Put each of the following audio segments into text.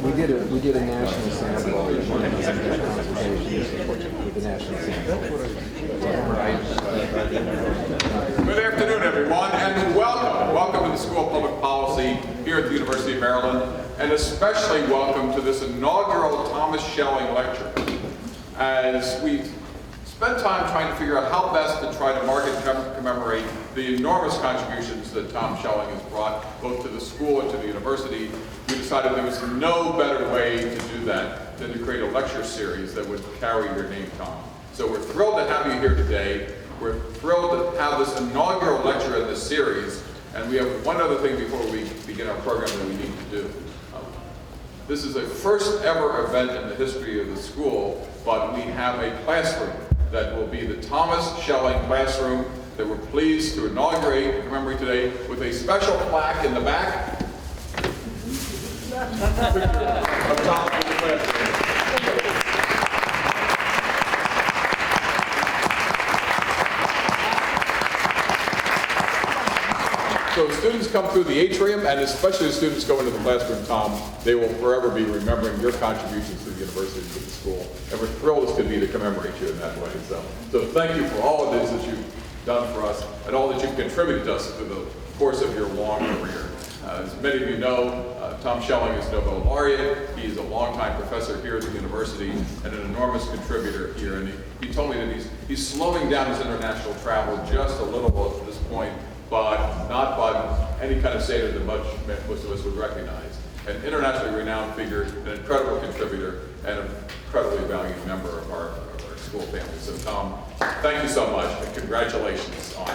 We did a national sample with the national sample. Good afternoon, everyone, and welcome to the School of Public Policy here at the University of Maryland, and especially welcome to this inaugural Thomas Schelling lecture. As we spent time trying to figure out how best to try to mark and commemorate the enormous contributions that Tom Schelling has brought both to the school and to the university, we decided there was no better way to do that than to create a lecture series that would carry your name, Tom. So we're thrilled to have you here today. We're thrilled to have this inaugural lecture in this series, and we have one other thing before we begin our program that we need to do. This is a first ever event in the history of the school, but we have a classroom that will be the Thomas Schelling classroom that we're pleased to inaugurate and commemorate today with a special plaque in the back of Tom in the classroom. So students come through the atrium, and especially as students go into the classroom, Tom, they will forever be remembering your contributions to the university and to the school. And we're thrilled as could be to commemorate you in that way. So thank you for all of this that you've done for us and all that you've contributed to us through the course of your long career. As many of you know, Tom Schelling is Nobel laureate. He's a longtime professor here at the university and an enormous contributor here. And he told me that he's slowing down his international travel just a little at this point, but not by any kind of standard that most of us would recognize. An internationally renowned figure, an incredible contributor, and an incredibly valued member of our school family. So Tom, thank you so much, and congratulations on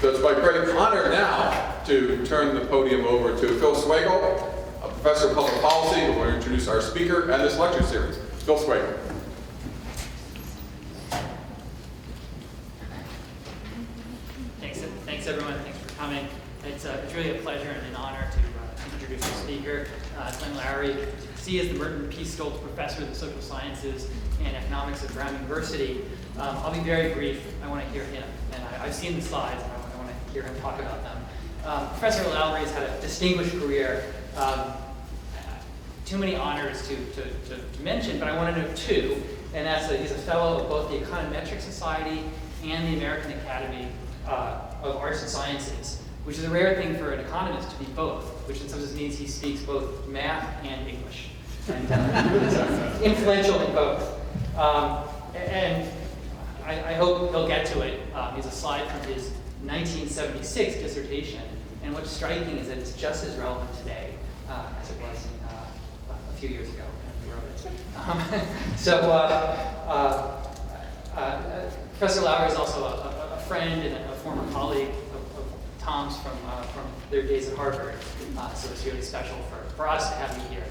So it's my great honor now to turn the podium over to Phil Swagel, a professor of public policy, who will introduce our speaker and this lecture series. Phil Swagel. Thanks everyone. Thanks for coming. It's really a pleasure and an honor to introduce our speaker, Glenn Loury. He is the Merton P. Stoltz Professor of the Social Sciences and Economics at Brown University. I'll be very brief. I want to hear him, and I've seen the slides, and I want to hear him talk about them. Professor Loury has had a distinguished career. Too many honors to mention, but I want to note two, and that's that he's a fellow of both the Econometric Society and the American Academy of Arts and Sciences, which is a rare thing for an economist to be both, which in some sense means he speaks both math and English, and influential in both. And I hope he'll get to it. He's a slide from his 1976 dissertation, and what's striking is that it's just as relevant today as it was a few years ago when he wrote it. Professor Loury is also a friend and a former colleague of Tom's from their days at Harvard, so it's really special for us to have you here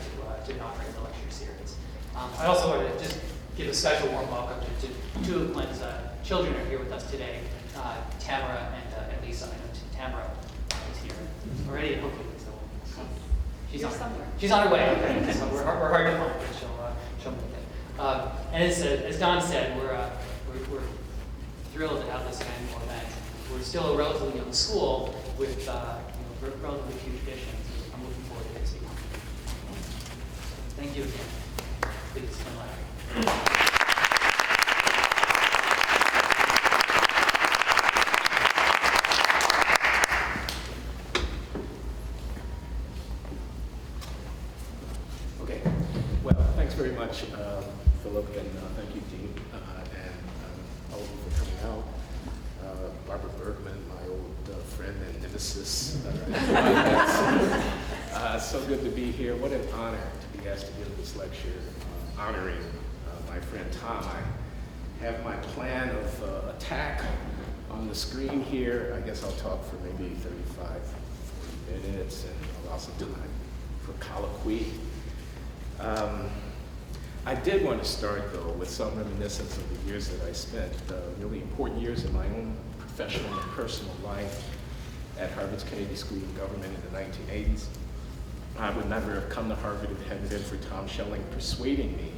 to inaugurate the lecture series. I also want to just give a special warm welcome to two of Glenn's children who are here with us today, Tamara and Lisa. I know Tamara is here already, and hopefully Lisa will. She's on her way. Okay, so we're hard to find, but she'll make it. And as Don said, we're thrilled to have this annual event. We're still a relatively young school with relatively few traditions. I'm looking forward to it speaking. Thank you again. Please, Glenn Loury. Okay. Well, thanks very much, Philip, and thank you, Dean, and all of you for coming out. Barbara Bergman, my old friend and nemesis. So good to be here. What an honor to be asked to give this lecture honoring my friend Tom. I have my plan of attack on the screen here. I guess I'll talk for maybe 35, 40 minutes and allow some time for colloquy. I did want to start, though, with some reminiscence of the years that I spent, really important years in my own professional and personal life at Harvard's Kennedy School of Government in the 1980s. I would never have come to Harvard if it hadn't been for Tom Schelling persuading me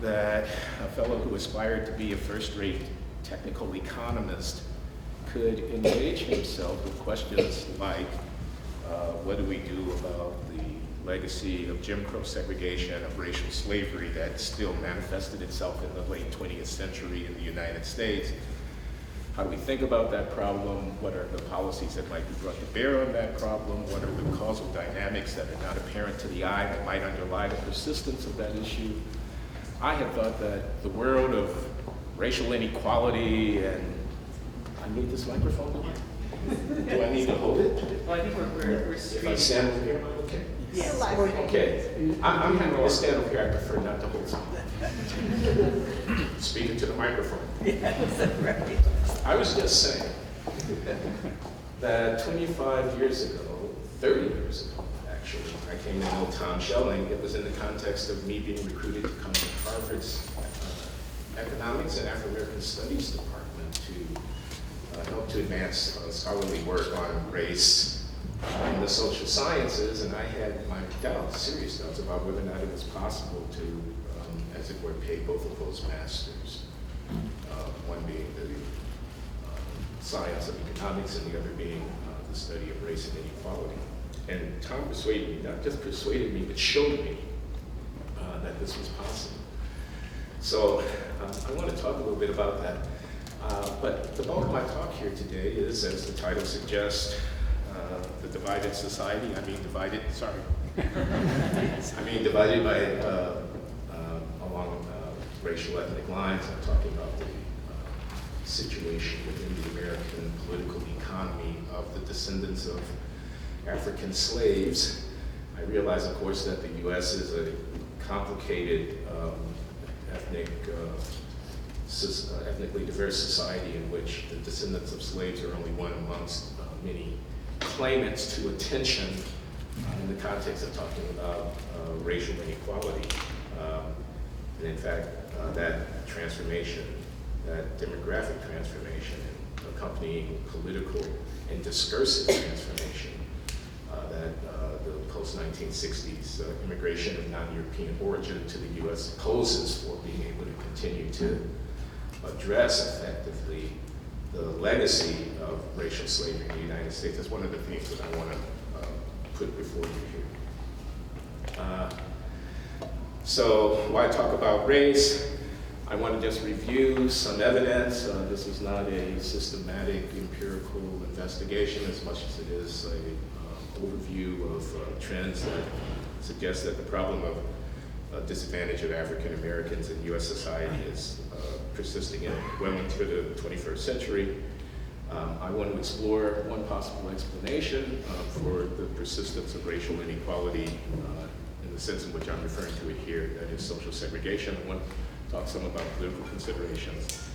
that a fellow who aspired to be a first-rate technical economist could engage himself with questions like, what do we do about the legacy of Jim Crow segregation, of racial slavery that still manifested itself in the late 20th century in the United States? How do we think about that problem? What are the policies that might be brought to bear on that problem? What are the causal dynamics that are not apparent to the eye that might underlie the persistence of that issue? I had thought that the world of racial inequality and, I need this microphone? Do I need to hold it? Well, I think we're If I stand over here, am I okay? Yes. Okay. I'm happy to stand over here. I prefer not to hold something. Speaking to the microphone. Yes, right. I was just saying that 25 years ago, 30 years ago, actually, I came to know Tom Schelling. It was in the context of me being recruited to come to Harvard's Economics and Afro-American Studies Department to help to advance scholarly work on race in the social sciences, and I had my doubts, serious doubts, about whether or not it was possible to, as it were, pay both of those masters, one being the science of economics and the other being the study of race and inequality. And Tom persuaded me, not just persuaded me, but showed me that this was possible. So I want to talk a little bit about that. But the bulk of my talk here today is, as the title suggests, the divided society. I mean divided, sorry. I mean divided by, along racial ethnic lines. I'm talking about the situation within the American political economy of the descendants of African slaves. I realize, of course, that the U.S. is a complicated ethnically diverse society in which the descendants of slaves are only one amongst many claimants to attention in the context of talking about racial inequality. And in fact, that transformation, that demographic transformation, and accompanying political and discursive transformation that the post-1960s immigration of non-European origin to the U.S. poses for being able to continue to address effectively the legacy of racial slavery in the United States. That's one of the things that I want to put before you here. So why talk about race? I want to just review some evidence. This is not a systematic empirical investigation as much as it is an overview of trends that suggest that the problem of disadvantage of African Americans in U.S. society is persisting well into the 21st century. I want to explore one possible explanation for the persistence of racial inequality in the sense in which I'm referring to it here, that is social segregation. I want to talk some about political considerations.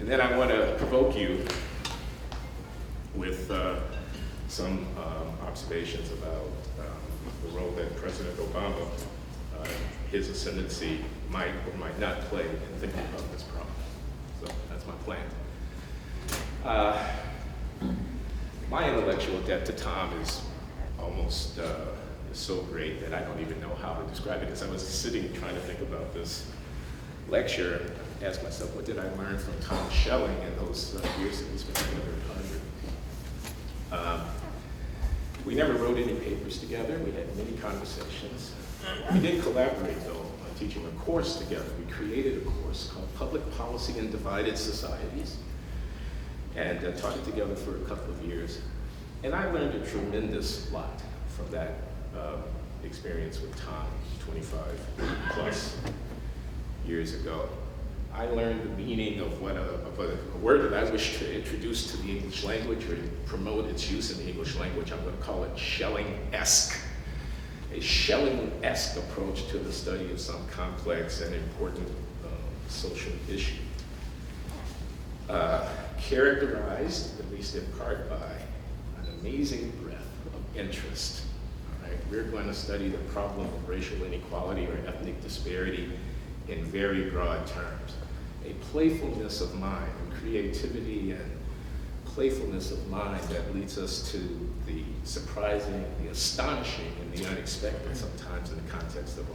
And then I want to provoke you with some observations about the role that President Obama, his ascendancy, might or might not play in thinking about this problem. So that's my plan. My intellectual debt to Tom is almost so great that I don't even know how to describe it. As I was sitting trying to think about this lecture, I asked myself, what did I learn from Thomas Schelling in those years that we spent together at Harvard? We never wrote any papers together. We had many conversations. We did collaborate, though, on teaching a course together. We created a course called Public Policy in Divided Societies, and taught it together for a couple of years. And I learned a tremendous lot from that experience with Tom 25 plus years ago. I learned the meaning of what a word that I wish to introduce to the English language or promote its use in the English language. I'm going to call it Schelling-esque. A Schelling-esque approach to the study of some complex and important social issue. Characterized, at least in part, by an amazing breadth of interest. right? We're going to study the problem of racial inequality or ethnic disparity in very broad terms. A playfulness of mind, and creativity and playfulness of mind that leads us to the surprising, the astonishing, and the unexpected sometimes in the context of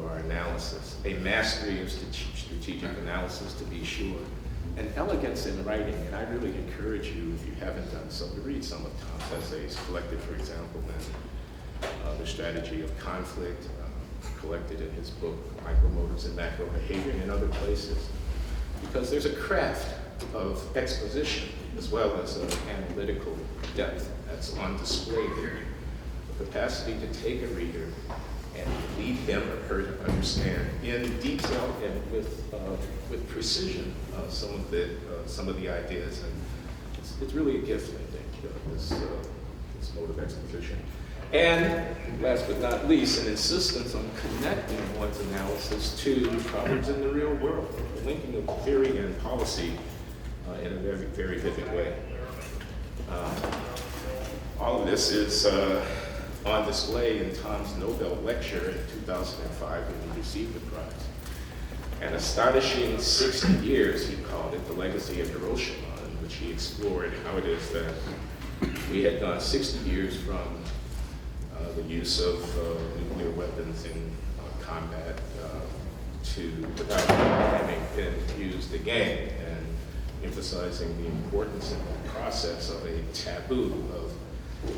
our analysis. A mastery of strategic analysis, to be sure. An elegance in writing, and I really encourage you, if you haven't done so, to read some of Tom's essays collected, for example, in The Strategy of Conflict, collected in his book, Micromotives and Macro Behavior, and other places. Because there's a craft of exposition as well as an analytical depth that's on display here. The capacity to take a reader and lead him or her to understand in detail and with precision some of the ideas. And it's really a gift, I think, this mode of exposition. And last but not least, an insistence on connecting one's analysis to problems in the real world, linking of theory and policy in a very, very vivid way. All of this is on display in Tom's Nobel lecture in 2005 when he received the prize. An astonishing 60 years, he called it, the legacy of Hiroshima, in which he explored how it is that we had gone 60 years from the use of nuclear weapons in combat to without having been used again, and emphasizing the importance in the process of a taboo of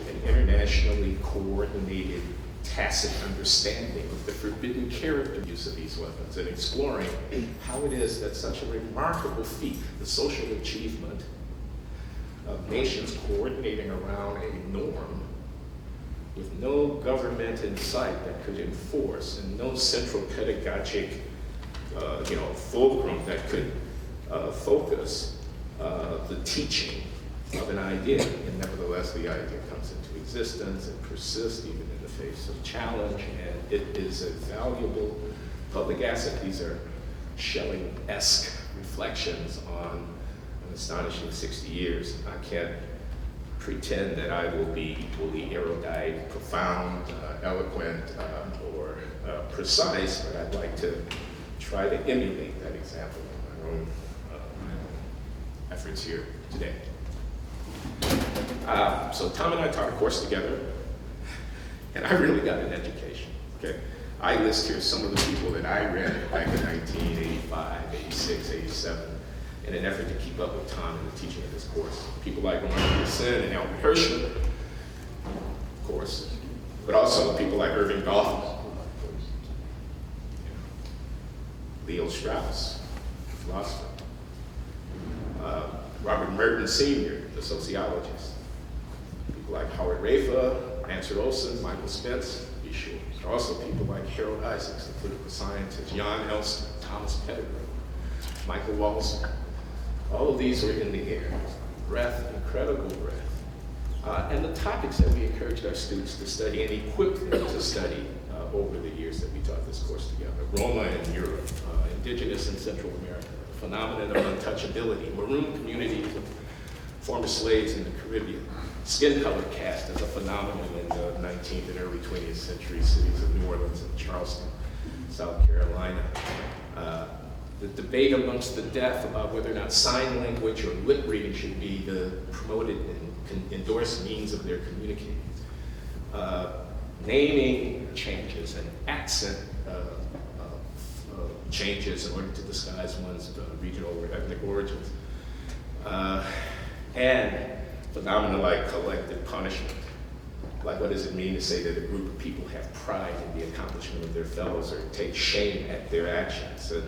an internationally coordinated tacit understanding of the forbidden character use of these weapons, and exploring how it is that such a remarkable feat, the social achievement of nations coordinating around a norm with no government in sight that could enforce, and no central pedagogic fulcrum that could focus the teaching of an idea. And nevertheless, the idea comes into existence and persists even in the face of challenge, and it is a valuable public asset. These are Schelling-esque reflections on an astonishing 60 years. I can't pretend that I will be fully erudite, profound, eloquent, or precise, but I'd like to try to emulate that example in my own efforts here today. So Tom and I taught a course together, and I really got an education, okay? I list here some of the people that I read back in 1985, 86, 87, in an effort to keep up with Tom in the teaching of this course. People like Merton and Albert Hirschman, of course, but also people like Irving Goffman, Leo Strauss, the philosopher, Robert Merton Sr., the sociologist, people like Howard Rafa, Mansard Olson, Michael Spence, to be sure. There are also people like Harold Isaacs, the political scientist, Jan Elston, Thomas Pettigrew, Michael Walzer. All of these were in the air. Breath, incredible breath. And the topics that we encouraged our students to study and equipped them to study over the years that we taught this course together. Roma in Europe, indigenous in Central America, the phenomenon of untouchability, maroon communities of former slaves in the Caribbean, skin color caste as a phenomenon in the 19th and early 20th century cities of New Orleans and Charleston, South Carolina. The debate amongst the deaf about whether or not sign language or lip reading should be the promoted and endorsed means of their communicating. Naming changes and accent changes in order to disguise one's regional or ethnic origins. And phenomena like collective punishment. Like, what does it mean to say that a group of people have pride in the accomplishment of their fellows or take shame at their actions? And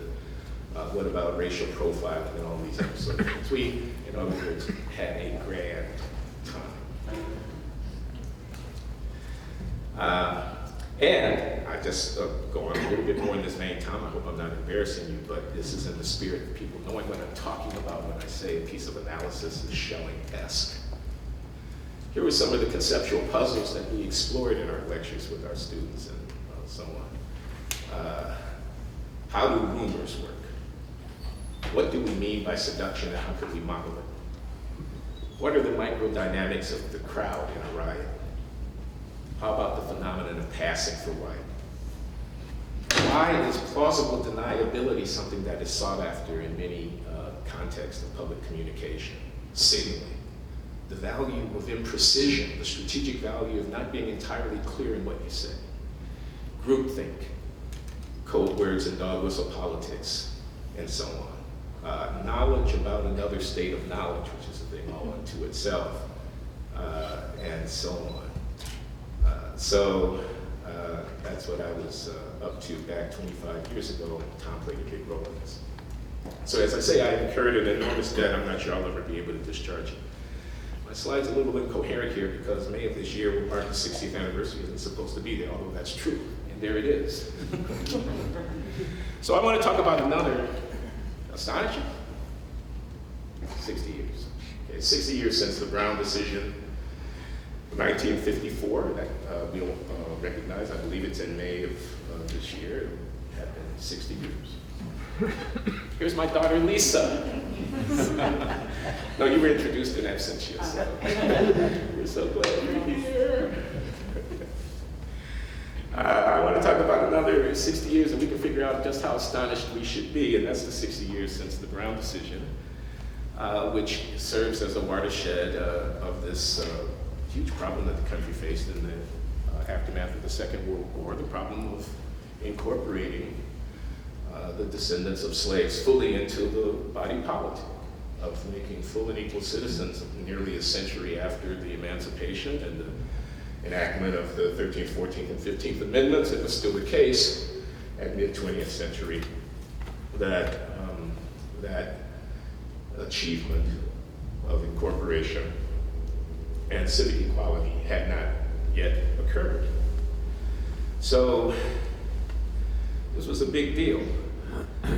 what about racial profiling and all these other sort of things? We, in other words, had a grand time. And I just go on a little bit more in this main time. I hope I'm not embarrassing you, but this is in the spirit of people knowing what I'm talking about when I say a piece of analysis is Schelling-esque. Here were some of the conceptual puzzles that we explored in our lectures with our students and so on. How do rumors work? What do we mean by seduction and how can we model it? What are the microdynamics of the crowd in a riot? How about the phenomenon of passing for white? Why is plausible deniability something that is sought after in many contexts of public communication? Signaling. The value of imprecision, the strategic value of not being entirely clear in what you say. Groupthink, code words and dog whistle politics, and so on. Knowledge about another state of knowledge, which is a thing all unto itself, and so on. So that's what I was up to back 25 years ago, and Tom played a big role in this. So as I say, I incurred an enormous debt. I'm not sure I'll ever be able to discharge it. My slide's a little incoherent here because May of this year will mark the 60th anniversary. Isn't supposed to be there, although that's true. And there it is. So I want to talk about another astonishing 60 years. Okay, 60 years since the Brown decision, 1954, that we'll recognize. I believe it's in May of this year. It had been 60 years. Here's my daughter, Lisa. No, you were introduced in absentia, so we're so glad you're here. I want to talk about another 60 years, and we can figure out just how astonished we should be, and that's the 60 years since the Brown decision, which serves as a watershed of this huge problem that the country faced in the aftermath of the Second World War, the problem of incorporating the descendants of slaves fully into the body politic, of making full and equal citizens nearly a century after the emancipation and the enactment of the 13th, 14th, and 15th Amendments. It was still the case at mid-20th century that that achievement of incorporation and civic equality had not yet occurred. So this was a big deal.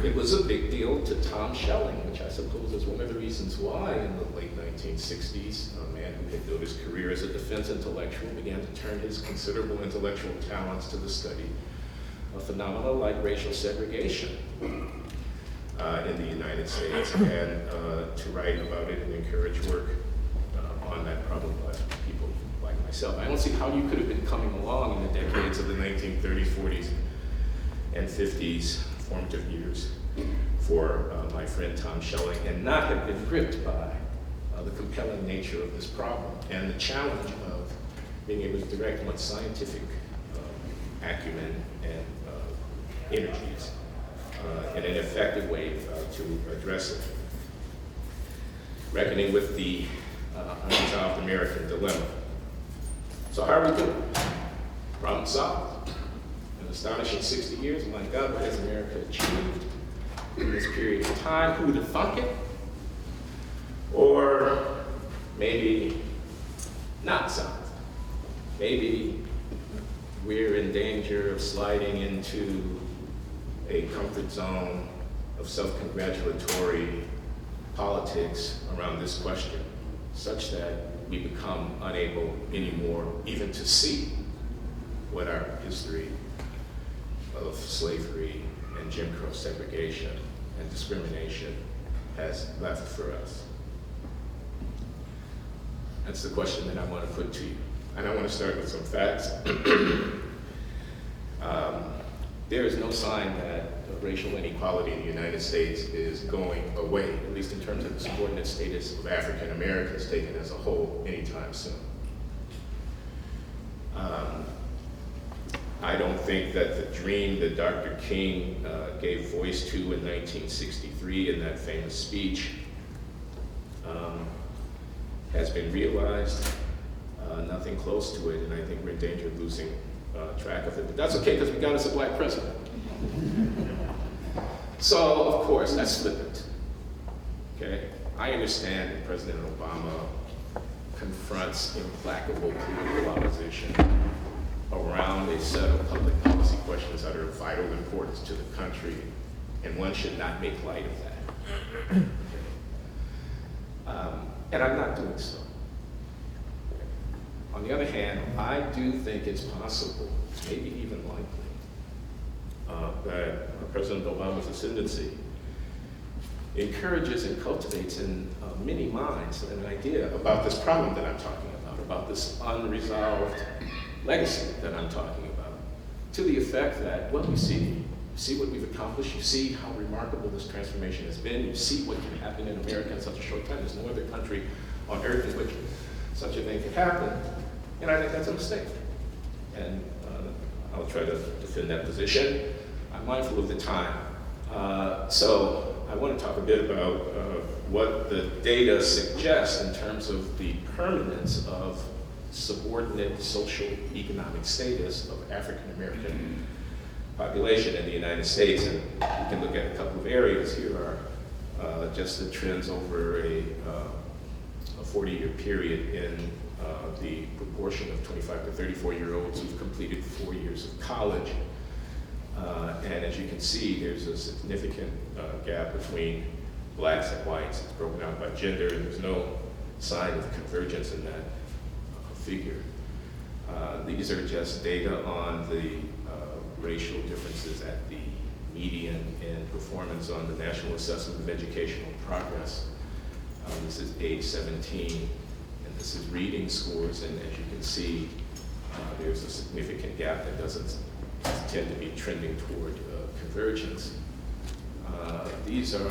It was a big deal to Tom Schelling, which I suppose is one of the reasons why in the late 1960s, a man who had built his career as a defense intellectual began to turn his considerable intellectual talents to the study of phenomena like racial segregation in the United States, and to write about it and encourage work on that problem by people like myself. I don't see how you could have been coming along in the decades of the 1930s, 40s, and 50s, formative years, for my friend Tom Schelling, and not have been gripped by the compelling nature of this problem and the challenge of being able to direct one's scientific acumen and energies in an effective way to address it. Reckoning with the unresolved American dilemma. So how are we doing? Problem solved. An astonishing 60 years. My God, what has America achieved in this period of time? Who would have thunk it? Or maybe not solved. Maybe we're in danger of sliding into a comfort zone of self-congratulatory politics around this question, such that we become unable anymore even to see what our history of slavery and Jim Crow segregation and discrimination has left for us. That's the question that I want to put to you. And I want to start with some facts. There is no sign that racial inequality in the United States is going away, at least in terms of the subordinate status of African Americans taken as a whole, anytime soon. I don't think that the dream that Dr. King gave voice to in 1963 in that famous speech has been realized. Nothing close to it, and I think we're in danger of losing track of it. But that's okay, because we got us a black president. So, of course, that's flippant. Okay? I understand that President Obama confronts implacable political opposition around a set of public policy questions that are of vital importance to the country, and one should not make light of that. And I'm not doing so. On the other hand, I do think it's possible, maybe even likely, that President Obama's ascendancy encourages and cultivates in many minds an idea about this problem that I'm talking about this unresolved legacy that I'm talking about, to the effect that what you see what we've accomplished, you see how remarkable this transformation has been, you see what can happen in America in such a short time. There's no other country on earth in which such a thing could happen, and I think that's a mistake. And I'll try to defend that position. I'm mindful of the time. So I want to talk a bit about what the data suggests in terms of the permanence of subordinate social economic status of African American population in the United States. And you can look at a couple of areas. Here are just the trends over a 40-year period in the proportion of 25 to 34-year-olds who've completed 4 years of college. And as you can see, there's a significant gap between blacks and whites. It's broken out by gender, and there's no sign of convergence in that figure. These are just data on the racial differences at the median in performance on the National Assessment of Educational Progress. This is age 17, and this is reading scores, and as you can see, there's a significant gap that doesn't tend to be trending toward convergence. These are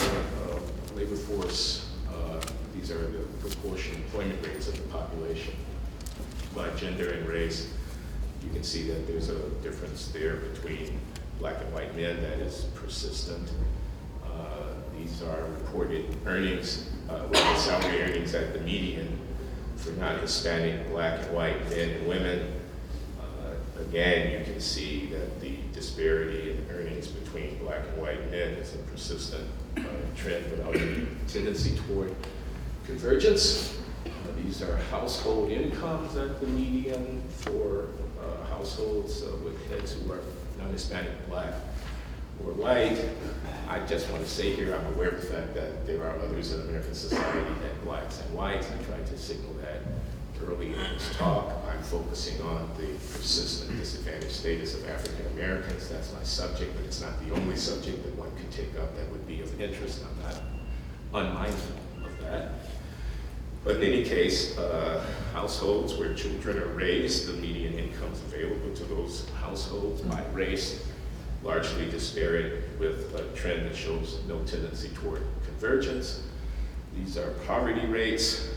labor force, these are the proportion employment rates of the population by gender and race. You can see that there's a difference there between black and white men that is persistent. These are reported earnings, salary earnings at the median for non-Hispanic, black and white men and women. Again, you can see that the disparity in earnings between black and white men is a persistent trend without any tendency toward convergence. These are household incomes at the median for households with heads who are non-Hispanic, black, or white. I just want to say here, I'm aware of the fact that there are others in American society that blacks and whites. I tried to signal that early in this talk. I'm focusing on the persistent disadvantaged status of African Americans. That's my subject, but it's not the only subject that one could take up that would be of interest. I'm not unmindful of that. But in any case, households where children are raised, the median incomes available to those households by race, largely disparate, with a trend that shows no tendency toward convergence. These are poverty rates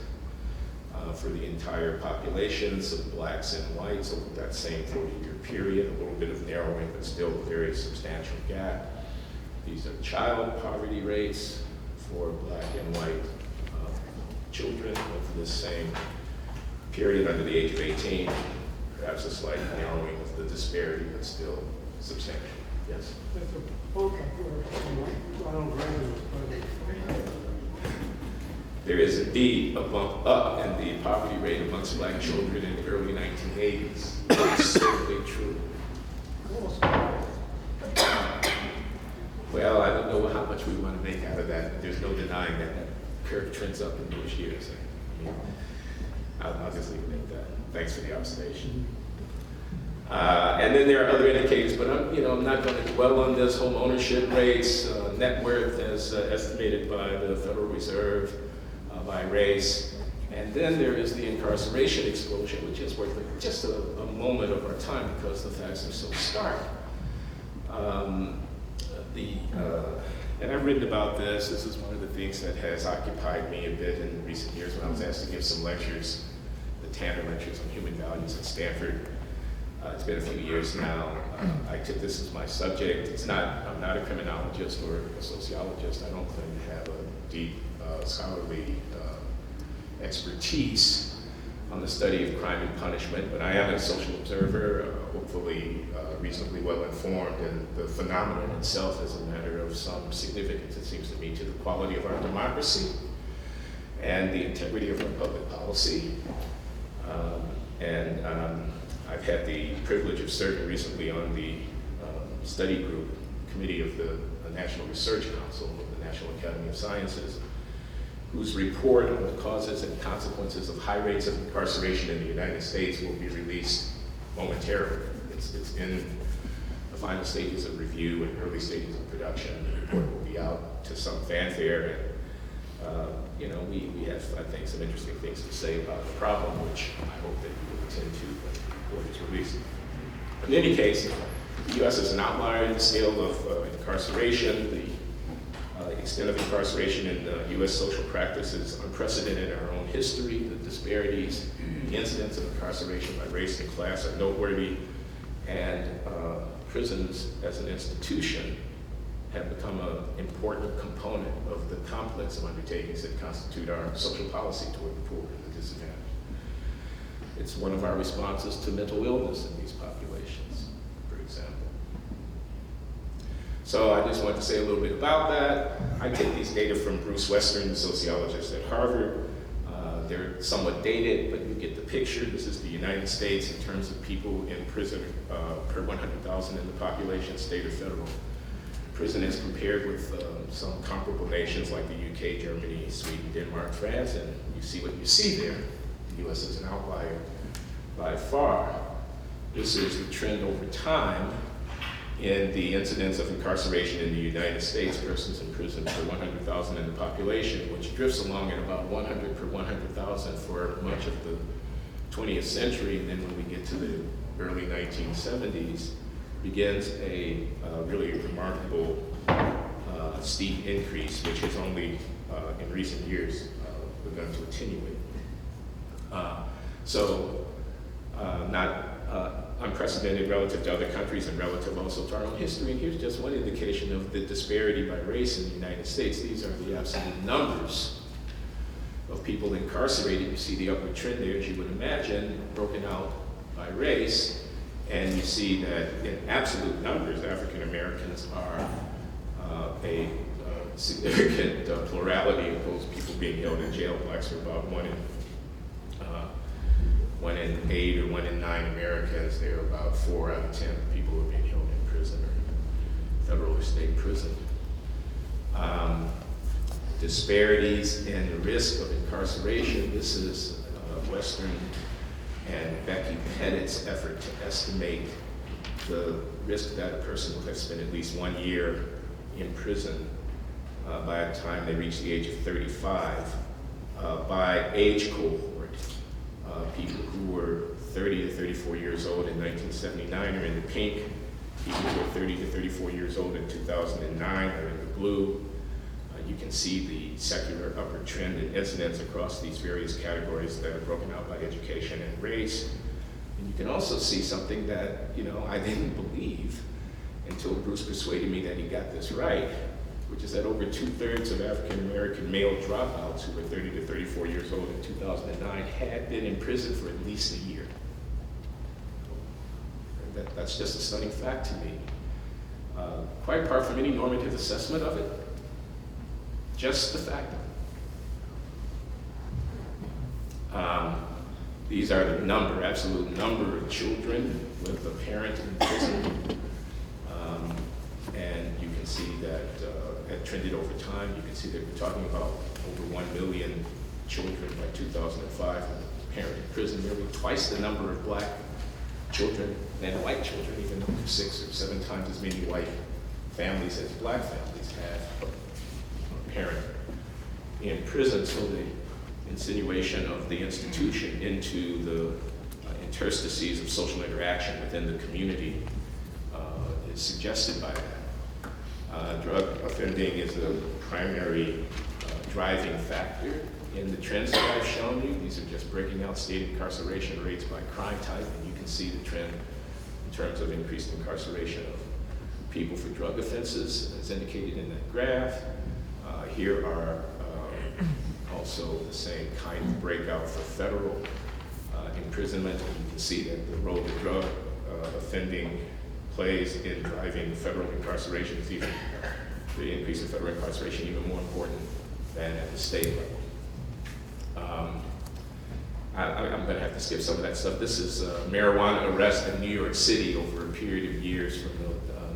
for the entire populations of blacks and whites over that same 40-year period, a little bit of narrowing, but still a very substantial gap. These are child poverty rates for black and white children over this same period under the age of 18, perhaps a slight narrowing of the disparity, but still substantial. Yes? There is indeed a bump up in the poverty rate amongst black children in the early 1980s. It's certainly true. Well, I don't know how much we want to make out of that, but there's no denying that that curve trends up in those years. I mean, I'll just leave it at that. Thanks for the observation. And then there are other indicators, but I'm not going to dwell on this. Home ownership rates, net worth as estimated by the Federal Reserve, by race. And then there is the incarceration explosion, which is worth just a moment of our time because the facts are so stark. And I've written about this. This is one of the things that has occupied me a bit in recent years when I was asked to give some lectures, the Tanner lectures on human values at Stanford. It's been a few years now. I took this as my subject. I'm not a criminologist or a sociologist. I don't claim to have a deep scholarly expertise on the study of crime and punishment, but I am a social observer, hopefully reasonably well informed, and the phenomenon itself is a matter of some significance, it seems to me, to the quality of our democracy and the integrity of our public policy. I've had the privilege of serving recently on the study group committee of the National Research Council of the National Academy of Sciences, whose report on the causes and consequences of high rates of incarceration in the United States will be released momentarily. It's in the final stages of review and early stages of production. The report will be out to some fanfare, we have, I think, some interesting things to say about the problem, which I hope that you will attend to when the report is released. In any case, the U.S. is an outlier in the scale of incarceration. The extent of incarceration in U.S. social practice is unprecedented in our own history. The disparities, the incidence of incarceration by race and class are noteworthy, and prisons as an institution have become an important component of the complex of undertakings that constitute our social policy toward the poor and the disadvantaged. It's one of our responses to mental illness in these populations, for example. So I just want to say a little bit about that. I take these data from Bruce Western, the sociologist at Harvard. They're somewhat dated, but you get the picture. This is the United States in terms of people in prison per 100,000 in the population, state or federal. Prison is compared with some comparable nations like the UK, Germany, Sweden, Denmark, France, and you see what you see there. The US is an outlier by far. This is the trend over time in the incidence of incarceration in the United States, persons in prison per 100,000 in the population, which drifts along at about 100 per 100,000 for much of the 20th century. And then when we get to the early 1970s, begins a really remarkable steep increase, which has only in recent years begun to attenuate. Not unprecedented relative to other countries and relative also to our own history. And here's just one indication of the disparity by race in the United States. These are the absolute numbers of people incarcerated. You see the upward trend there, as you would imagine, broken out by race. And you see that in absolute numbers, African Americans are a significant plurality of those people being held in jail. Blacks are about 1 in 8 or 1 in 9 Americans. They're about 4 out of 10 people who are being held in prison or federal or state prison. Disparities in the risk of incarceration. This is Western and Becky Pettit's effort to estimate the risk that a person will have spent at least 1 year in prison by the time they reach the age of 35 by age cohort. People who were 30 to 34 years old in 1979 are in the pink. People who are 30 to 34 years old in 2009 are in the blue. You can see the secular upward trend in incidence across these various categories that are broken out by education and race. And you can also see something that, I didn't believe until Bruce persuaded me that he got this right, which is that over 2/3 of African American male dropouts who were 30 to 34 years old in 2009 had been in prison for at least a year. That's just a stunning fact to me. Quite apart from any normative assessment of it, just the fact of it. These are the absolute number of children with a parent in prison. And you can see that it trended over time. You can see that we're talking about over 1 million children by 2005 with a parent in prison, nearly twice the number of black children than white children, even 6 or 7 times as many white families as black families have a parent in prison. So the insinuation of the institution into the interstices of social interaction within the community is suggested by that. Drug offending is a primary driving factor in the trends that I've shown you. These are just breaking out state incarceration rates by crime type, and you can see the trend in terms of increased incarceration of people for drug offenses, as indicated in that graph. Here are also the same kind of breakout for federal imprisonment. You can see that the role that drug offending plays in driving federal incarceration is even, the increase in federal incarceration even more important than at the state level. I'm going to have to skip some of that stuff. This is marijuana arrest in New York City over a period of years from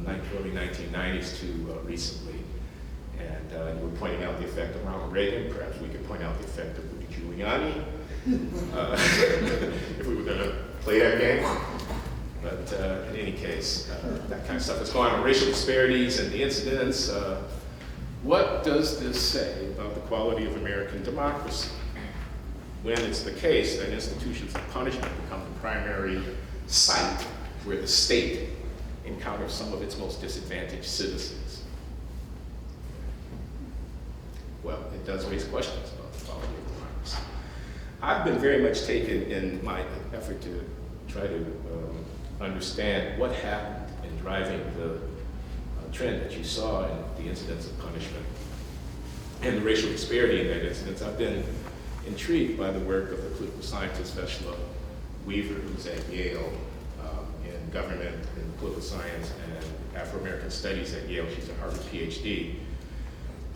the early 1990s to recently. And you were pointing out the effect of Ronald Reagan. Perhaps we could point out the effect of Rudy Giuliani if we were going to play that game. But in any case, that kind of stuff is going on. Racial disparities and the incidence. what does this say about the quality of American democracy? When it's the case that institutions of punishment become the primary site where the state encounters some of its most disadvantaged citizens. Well, it does raise questions about the quality of democracy. I've been very much taken in my effort to try to understand what happened in driving the trend that you saw in the incidence of punishment and the racial disparity in that incidence. I've been intrigued by the work of the political scientist Veshla Weaver, who's at Yale in government and political science and Afro-American studies at Yale. She's a Harvard Ph.D.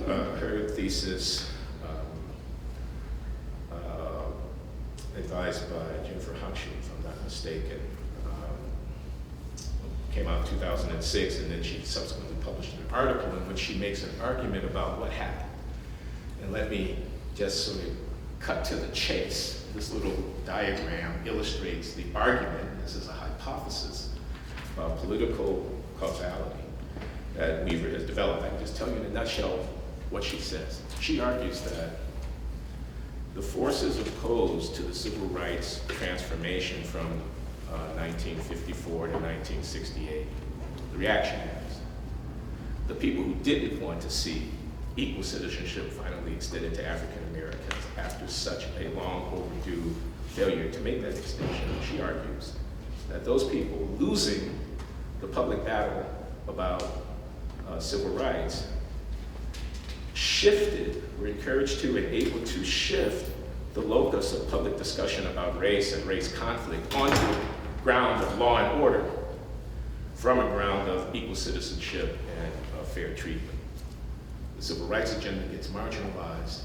Her thesis, advised by Jennifer Humphrey, if I'm not mistaken, came out in 2006, and then she subsequently published an article in which she makes an argument about what happened. And let me just sort of cut to the chase. This little diagram illustrates the argument. This is a hypothesis about political causality that Weaver has developed. I can just tell you in a nutshell what she says. She argues that the forces opposed to the civil rights transformation from 1954 to 1968, the reactionaries, the people who didn't want to see equal citizenship finally extended to African Americans after such a long overdue failure to make that extension. She argues that those people losing the public battle about civil rights were encouraged to and able to shift the locus of public discussion about race and race conflict onto a ground of law and order from a ground of equal citizenship and fair treatment. The civil rights agenda gets marginalized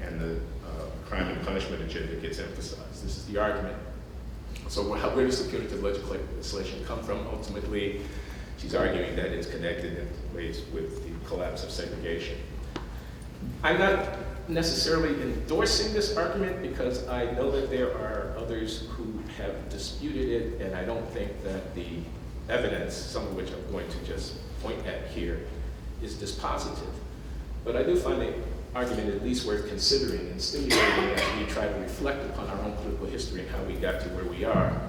and the crime and punishment agenda gets emphasized. This is the argument. So where does the punitive legislation come from? Ultimately, she's arguing that it's connected in ways with the collapse of segregation. I'm not necessarily endorsing this argument because I know that there are others who have disputed it, and I don't think that the evidence, some of which I'm going to just point at here, is dispositive. But I do find the argument at least worth considering and stimulating as we try to reflect upon our own political history and how we got to where we are,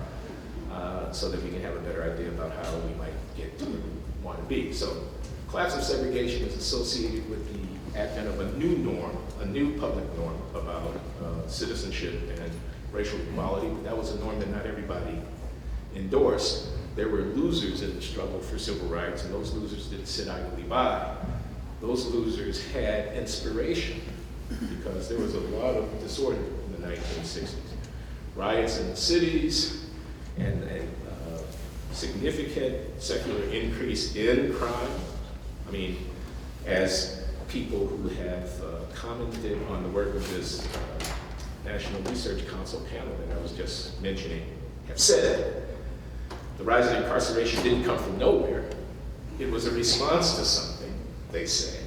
so that we can have a better idea about how we might get to where we want to be. So, collapse of segregation is associated with the advent of a new norm, a new public norm about citizenship and racial equality. That was a norm that not everybody endorsed. There were losers in the struggle for civil rights, and those losers didn't sit idly by. Those losers had inspiration because there was a lot of disorder in the 1960s. Riots in the cities and significant secular increase in crime. I mean, as people who have commented on the work of this National Research Council panel that I was just mentioning have said, the rise of incarceration didn't come from nowhere. It was a response to something, they say.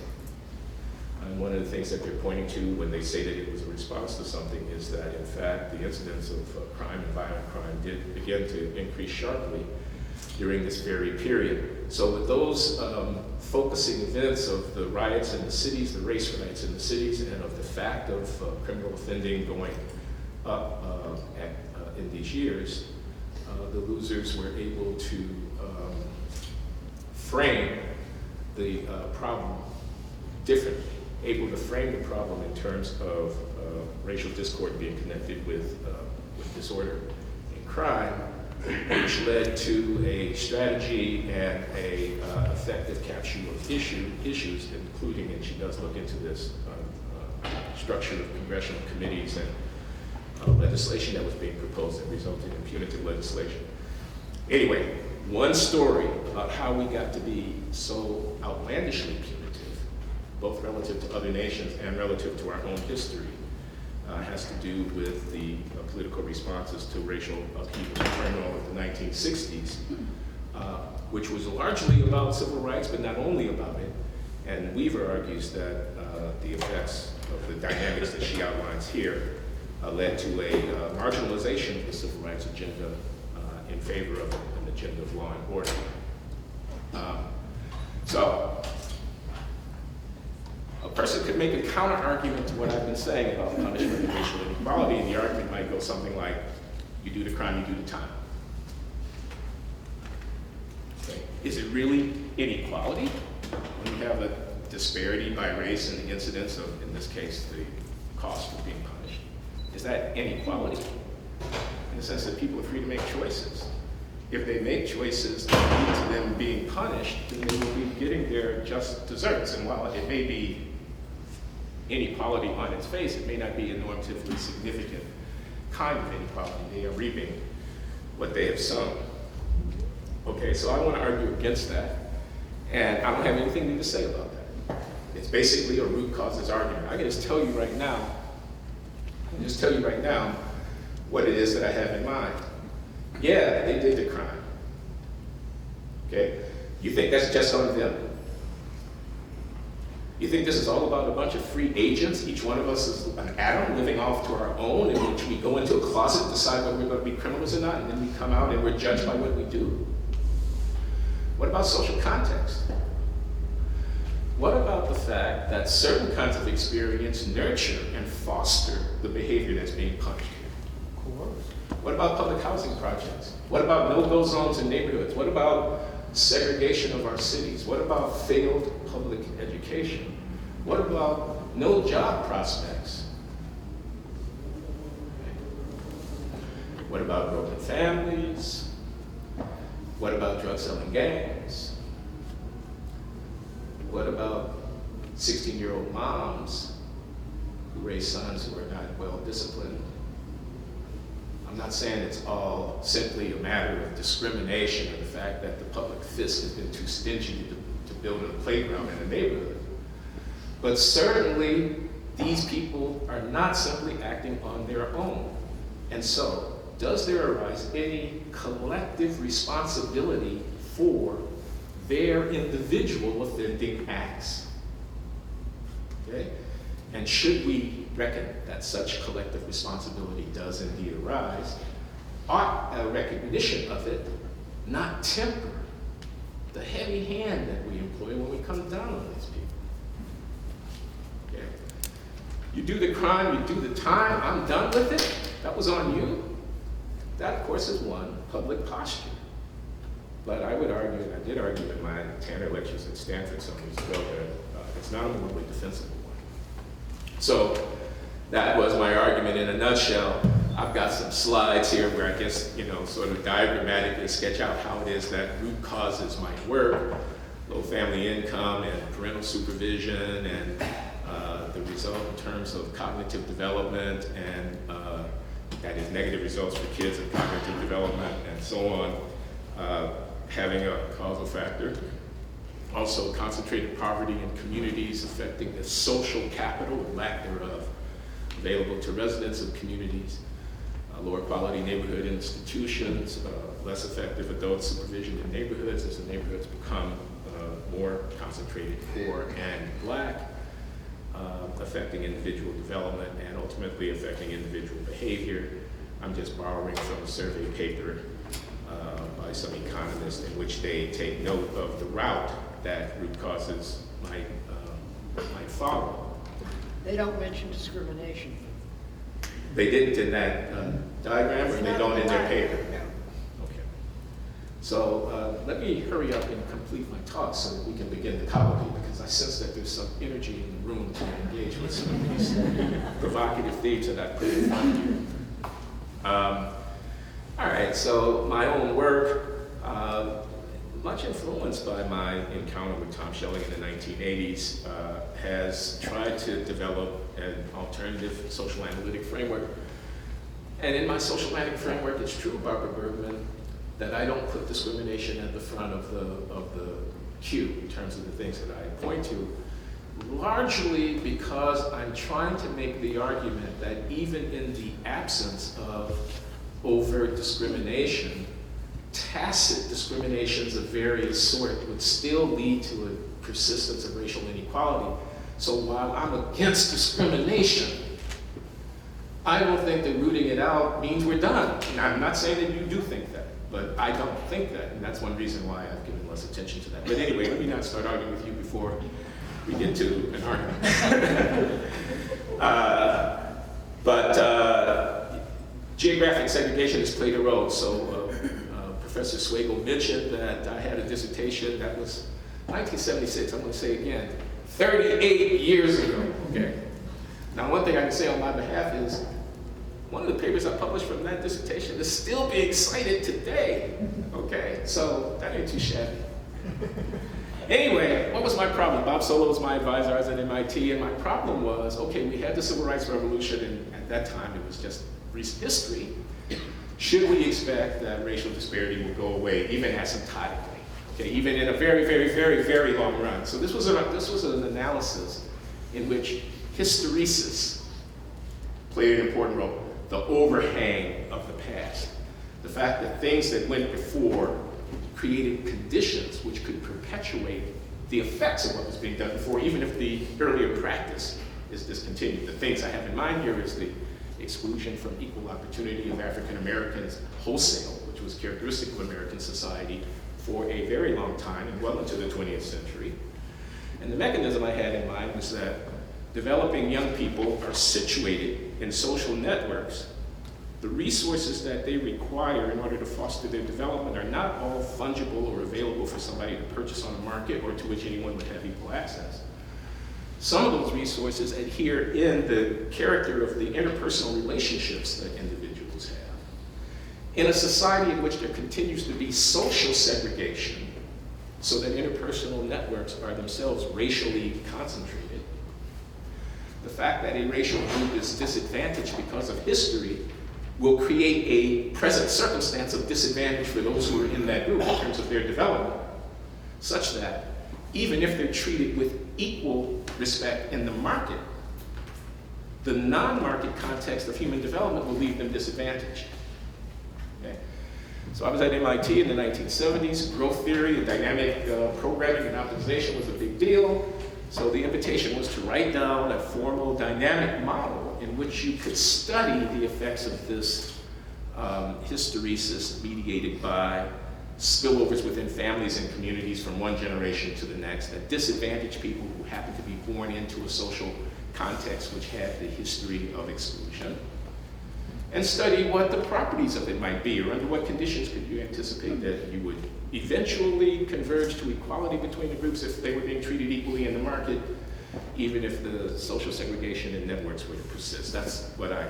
And one of the things that they're pointing to when they say that it was a response to something is that, in fact, the incidence of crime and violent crime did begin to increase sharply during this very period. So with those focusing events of the riots in the cities, the race riots in the cities, and of the fact of criminal offending going up in these years, the losers were able to frame the problem differently, able to frame the problem in terms of racial discord being connected with disorder and crime, which led to a strategy and a effective capture of issues, including, and she does look into this, structure of congressional committees and legislation that was being proposed that resulted in punitive legislation. Anyway, one story about how we got to be so outlandishly punitive, both relative to other nations and relative to our own history, has to do with the political responses to racial upheaval and turmoil of the 1960s, which was largely about civil rights, but not only about it. And Weaver argues that the effects of the dynamics that she outlines here led to a marginalization of the civil rights agenda in favor of an agenda of law and order. So, make a counter argument to what I've been saying about punishment and racial inequality, and the argument might go something like, you do the crime, you do the time. Okay. Is it really inequality when you have a disparity by race in the incidence of, in this case, the cost of being punished? Is that inequality? In the sense that people are free to make choices. If they make choices that lead to them being punished, then they will be getting their just desserts. And while it may be inequality on its face, it may not be a normatively significant kind of inequality. They are reaping what they have sown. Okay, so I want to argue against that, and I don't have anything new to say about that. It's basically a root causes argument. I can just tell you right now, what it is that I have in mind. Yeah, they did the crime. Okay? You think that's just on them? You think this is all about a bunch of free agents? Each one of us is an atom living off to our own, in which we go into a closet, decide whether we're going to be criminals or not, and then we come out and we're judged by what we do? What about social context? What about the fact that certain kinds of experience nurture and foster the behavior that's being punished? What about public housing projects? What about no-go zones in neighborhoods? What about segregation of our cities? What about failed public education? What about no job prospects? What about broken families? What about drug-selling gangs? What about 16-year-old moms who raise sons who are not well-disciplined? I'm not saying it's all simply a matter of discrimination or the fact that the public fisc has been too stingy to build a playground in a neighborhood. But certainly, these people are not simply acting on their own. And so, does there arise any collective responsibility for their individual offending acts? Okay? And should we reckon that such collective responsibility does indeed arise, ought a recognition of it not temper the heavy hand that we employ when we come down on these people? Okay. You do the crime, you do the time, I'm done with it, that was on you. That, of course, is one, public posture. But I would argue, and I did argue in my Tanner lectures at Stanford some years ago, that it's not a morally defensible one. So that was my argument in a nutshell. I've got some slides here where I guess, sort of diagrammatically sketch out how it is that root causes might work, low family income and parental supervision, and the result in terms of cognitive development, and that is negative results for kids in cognitive development, and so on, having a causal factor. Also, concentrated poverty in communities affecting the social capital or lack thereof available to residents of communities, lower quality neighborhood institutions, less effective adult supervision in neighborhoods as the neighborhoods become more concentrated poor and black, affecting individual development and ultimately affecting individual behavior. I'm just borrowing from a survey paper by some economists in which they take note of the route that root causes might follow. They don't mention discrimination. They didn't in that diagram, or they don't in their paper? No. Okay. So let me hurry up and complete my talk so that we can begin the colloquy, because I sense that there's some energy in the room to engage with some of these provocative themes that I put in front of you. All right, so my own work, much influenced by my encounter with Tom Schelling in the 1980s, has tried to develop an alternative social analytic framework. And in my social analytic framework, it's true, Barbara Bergman, that I don't put discrimination at the front of the queue in terms of the things that I point to, largely because I'm trying to make the argument that even in the absence of overt discrimination, tacit discriminations of various sorts would still lead to a persistence of racial inequality. So while I'm against discrimination, I don't think that rooting it out means we're done. And I'm not saying that you do think that, but I don't think that, and that's one reason why I've given less attention to that. But anyway, let me not start arguing with you before We get to an argument. But geographic segregation has played a role. So Professor Swagel mentioned that I had a dissertation that was 1976. I'm going to say again, 38 years ago. Okay. Now, one thing I can say on my behalf is one of the papers I published from that dissertation is still being cited today. Okay, so that ain't too shabby. Anyway, what was my problem? Bob Solo was my advisor. I was at MIT, and my problem was, okay, we had the Civil Rights Revolution, and at that time it was just recent history. Should we expect that racial disparity will go away, even asymptotically? Okay, even in a very, very, very, very long run. So this was an analysis in which hysteresis played an important role. The overhang of the past. The fact that things that went before created conditions which could perpetuate the effects of what was being done before, even if the earlier practice is discontinued. The things I have in mind here is the exclusion from equal opportunity of African Americans wholesale, which was characteristic of American society for a very long time and well into the 20th century. And the mechanism I had in mind was that developing young people are situated in social networks. The resources that they require in order to foster their development are not all fungible or available for somebody to purchase on the market or to which anyone would have equal access. Some of those resources adhere in the character of the interpersonal relationships that individuals have. In a society in which there continues to be social segregation, so that interpersonal networks are themselves racially concentrated, the fact that a racial group is disadvantaged because of history will create a present circumstance of disadvantage for those who are in that group in terms of their development, such that even if they're treated with equal respect in the market, the non-market context of human development will leave them disadvantaged. Okay? So I was at MIT in the 1970s. Growth theory and dynamic programming and optimization was a big deal. So the invitation was to write down a formal dynamic model in which you could study the effects of this hysteresis mediated by spillovers within families and communities from one generation to the next that disadvantage people who happen to be born into a social context which had the history of exclusion, and study what the properties of it might be, or under what conditions could you anticipate that you would eventually converge to equality between the groups if they were being treated equally in the market, even if the social segregation in networks were to persist. That's what I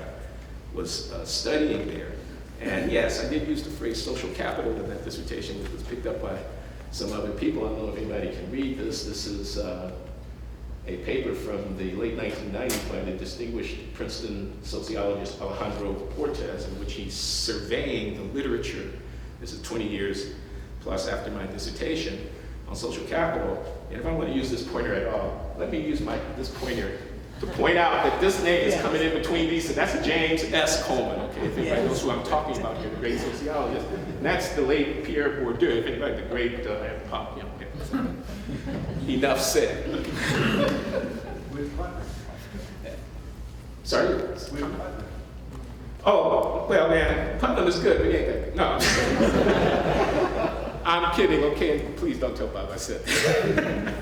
was studying there. And yes, I did use the phrase social capital in that dissertation, which was picked up by some other people. I don't know if anybody can read this. This is a paper from the late 1990s by the distinguished Princeton sociologist Alejandro Cortez, in which he's surveying the literature. This is 20 years plus after my dissertation on social capital. And if I want to use this pointer at all, let me use this pointer to point out that this name is coming in between these, and that's James S. Coleman, okay? If anybody knows who I'm talking about here, the great sociologist. And that's the late Pierre Bourdieu, if anybody, the great pop, you know. Enough said. Sorry? Oh, well, man, Putnam is good, but he ain't that good. No, I'm kidding, okay? Please don't tell Bob I said that.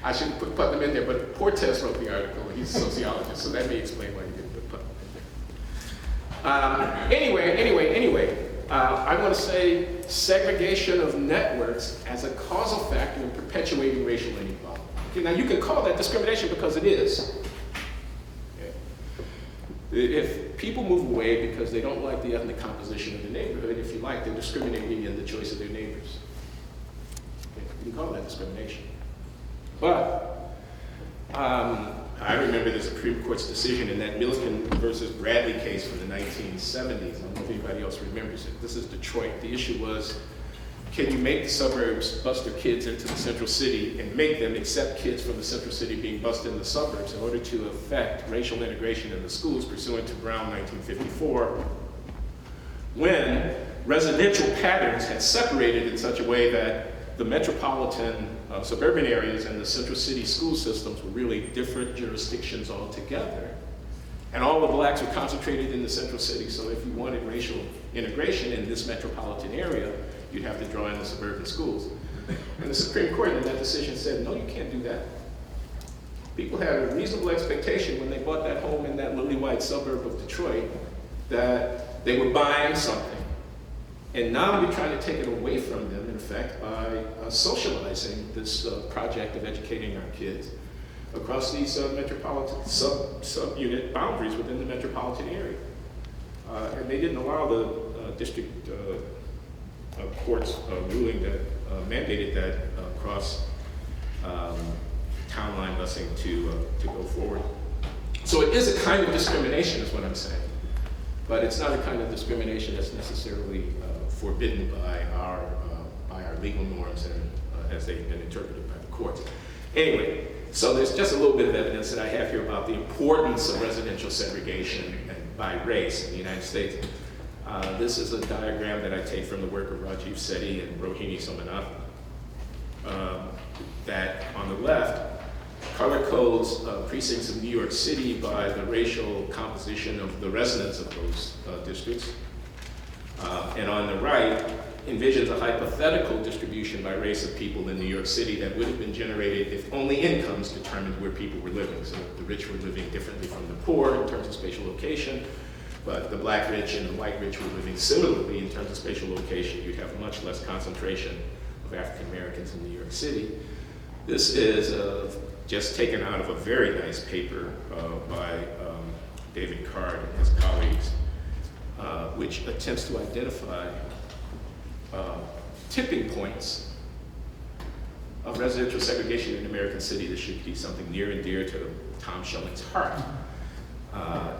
I shouldn't put Putnam in there, but Cortez wrote the article, and he's a sociologist, so that may explain why he didn't put Putnam in there. Anyway, I want to say segregation of networks as a causal factor in perpetuating racial inequality. Okay, now you can call that discrimination because it is. Okay. If people move away because they don't like the ethnic composition of the neighborhood, if you like, they're discriminating in the choice of their neighbors. Okay, you can call that discrimination. But I remember the Supreme Court's decision in that Milliken versus Bradley case from the 1970s. I don't know if anybody else remembers it. This is Detroit. The issue was, can you make the suburbs bus their kids into the central city and make them accept kids from the central city being bused in the suburbs in order to affect racial integration in the schools pursuant to Brown 1954, when residential patterns had separated in such a way that the metropolitan suburban areas and the central city school systems were really different jurisdictions altogether. And all the blacks were concentrated in the central city, so if you wanted racial integration in this metropolitan area, you'd have to draw in the suburban schools. And the Supreme Court in that decision said, no, you can't do that. People had a reasonable expectation when they bought that home in that lily-white suburb of Detroit that they were buying something. And now we're trying to take it away from them, in effect, by socializing this project of educating our kids across these metropolitan sub-unit boundaries within the metropolitan area. And they didn't allow the district court's ruling that mandated that cross town line busing to go forward. So it is a kind of discrimination, is what I'm saying. But it's not a kind of discrimination that's necessarily forbidden by our legal norms and as they've been interpreted by the courts. Anyway, so there's just a little bit of evidence that I have here about the importance of residential segregation and by race in the United States. This is a diagram that I take from the work of Rajiv Sethi and Rohini Somanathan. That on the left, color codes precincts of New York City by the racial composition of the residents of those districts. And on the right, envisions a hypothetical distribution by race of people in New York City that would have been generated if only incomes determined where people were living. So the rich were living differently from the poor in terms of spatial location, but the black rich and the white rich were living similarly in terms of spatial location. You'd have much less concentration of African Americans in New York City. This is just taken out of a very nice paper by David Card and his colleagues, which attempts to identify tipping points of residential segregation in American City. This should be something near and dear to Tom Schelling's heart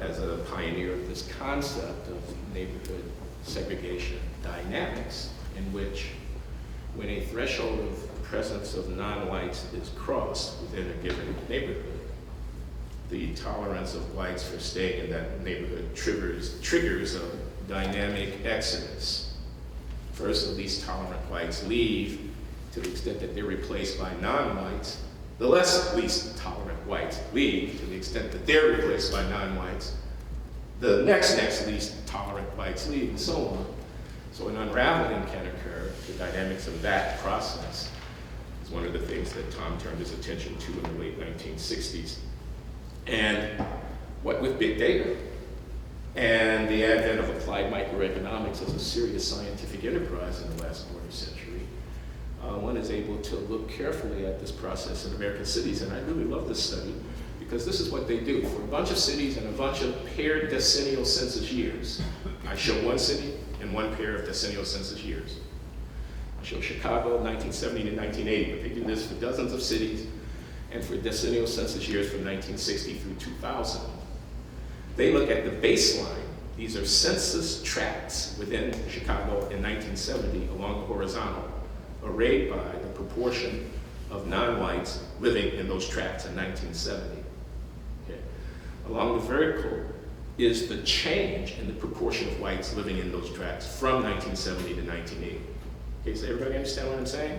as a pioneer of this concept of neighborhood segregation dynamics, in which when a threshold of presence of non-whites is crossed within a given neighborhood, the tolerance of whites for staying in that neighborhood triggers a dynamic exodus. First, the least tolerant whites leave to the extent that they're replaced by non-whites. The less least tolerant whites leave to the extent that they're replaced by non-whites. The next least tolerant whites leave, and so on. So an unraveling can occur. The dynamics of that process is one of the things that Tom turned his attention to in the late 1960s. And what with big data and the advent of applied microeconomics as a serious scientific enterprise in the last quarter century, one is able to look carefully at this process in American cities. And I really love this study because this is what they do. For a bunch of cities and a bunch of paired decennial census years, I show one city and one pair of decennial census years. I show Chicago, 1970 to 1980, but they do this for dozens of cities and for decennial census years from 1960 through 2000. They look at the baseline. These are census tracts within Chicago in 1970 along the horizontal, arrayed by the proportion of non-whites living in those tracts in 1970. Okay. Along the vertical is the change in the proportion of whites living in those tracts from 1970 to 1980. Okay, so everybody understand what I'm saying?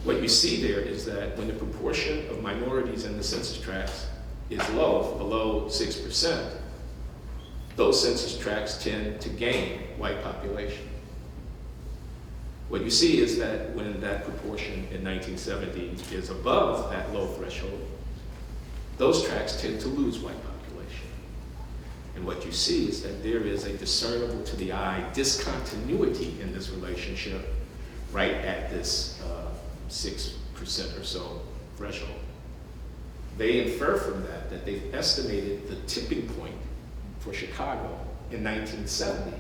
What you see there is that when the proportion of minorities in the census tracts is low, below 6%, those census tracts tend to gain white population. What you see is that when that proportion in 1970 is above that low threshold, those tracts tend to lose white population. And what you see is that there is a discernible to the eye discontinuity in this relationship right at this 6% or so threshold. They infer from that they've estimated the tipping point for Chicago in 1970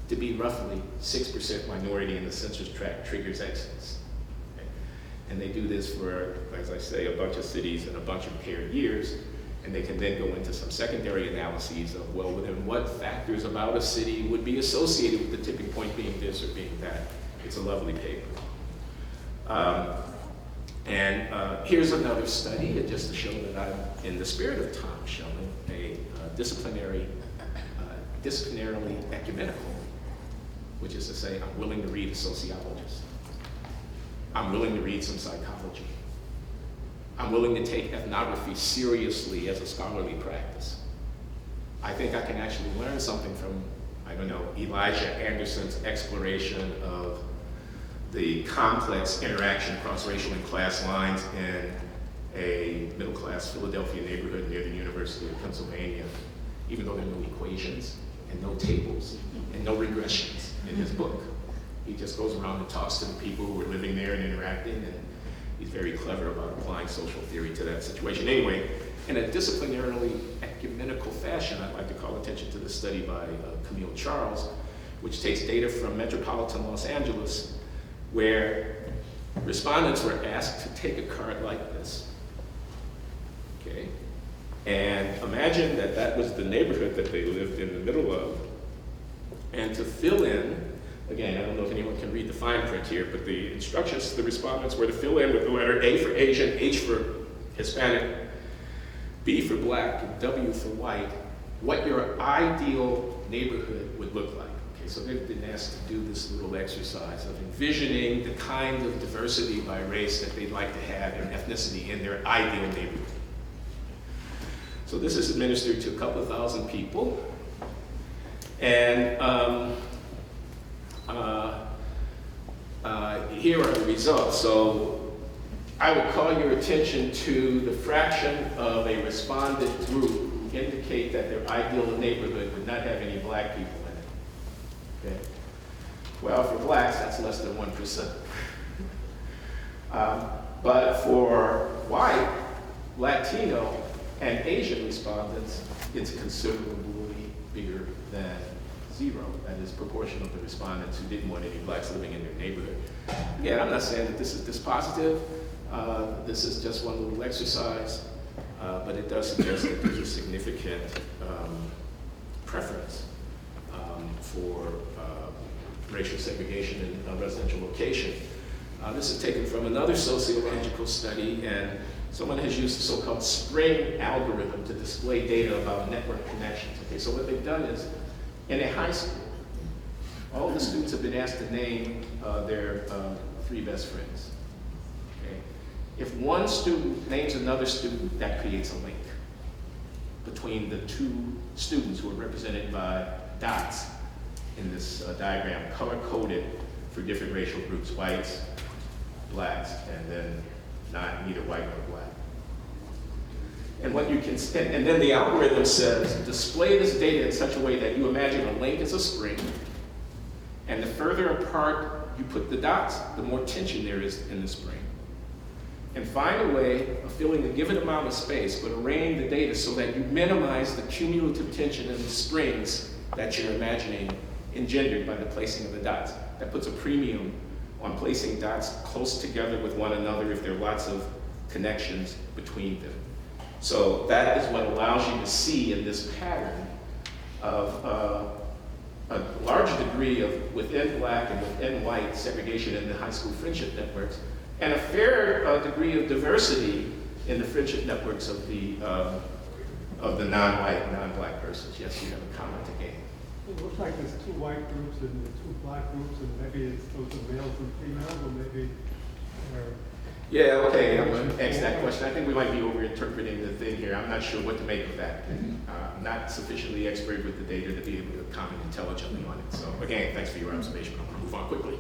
to be roughly 6% minority in the census tract triggers exodus. Okay? And they do this for, as I say, a bunch of cities and a bunch of paired years, and they can then go into some secondary analyses of, well, within what factors about a city would be associated with the tipping point being this or being that. It's a lovely paper. Here's another study, just to show that I'm, in the spirit of Tom Schelling, a disciplinarily ecumenical, which is to say I'm willing to read a sociologist. I'm willing to read some psychology. I'm willing to take ethnography seriously as a scholarly practice. I think I can actually learn something from, I don't know, Elijah Anderson's exploration of the complex interaction across racial and class lines in a middle-class Philadelphia neighborhood near the University of Pennsylvania, even though there are no equations and no tables and no regressions in his book. He just goes around and talks to the people who are living there and interacting, and he's very clever about applying social theory to that situation. Anyway, in a disciplinarily ecumenical fashion, I'd like to call attention to the study by Camille Charles, which takes data from metropolitan Los Angeles, where respondents were asked to take a card like this. Okay? And imagine that that was the neighborhood that they lived in the middle of, and to fill in, again, I don't know if anyone can read the fine print here, but the instructions to the respondents were to fill in with the letter A for Asian, H for Hispanic, B for Black, and W for white, what your ideal neighborhood would look like. Okay, so they've been asked to do this little exercise of envisioning the kind of diversity by race that they'd like to have in ethnicity in their ideal neighborhood. So this is administered to a couple of thousand people. And here are the results. So I would call your attention to the fraction of a respondent group who indicate that their ideal neighborhood would not have any black people in it. Okay? Well, for blacks, that's less than 1%. But for white, Latino, and Asian respondents, it's considerably bigger than 0. That is proportion of the respondents who didn't want any blacks living in their neighborhood. Again, I'm not saying that this is dispositive. This is just one little exercise, but it does suggest that there's a significant preference for racial segregation in a residential location. This is taken from another sociological study, and someone has used the so-called spring algorithm to display data about network connections. Okay, so what they've done is, in a high school, all the students have been asked to name their 3 best friends. Okay? If one student names another student, that creates a link between the 2 students who are represented by dots in this diagram, color-coded for different racial groups, whites, blacks, and then neither white nor black. And what you can, and then the algorithm says, display this data in such a way that you imagine a link as a spring, and the further apart you put the dots, the more tension there is in the spring. And find a way of filling a given amount of space, but arraying the data so that you minimize the cumulative tension in the springs that you're imagining engendered by the placing of the dots. That puts a premium on placing dots close together with one another if there are lots of connections between them. So that is what allows you to see in this pattern of a large degree of within black and within white segregation in the high school friendship networks, and a fair degree of diversity in the friendship networks of the non-white, non-black persons. Yes, you have a comment again. It looks like there's 2 white groups and 2 black groups, and maybe it's those are males and females, or maybe Yeah, okay, I'm going to ask that question. I think we might be over-interpreting the thing here. I'm not sure what to make of that. I'm not sufficiently expert with the data to be able to comment intelligently on it. So again, thanks for your observation. I'm going to move on quickly.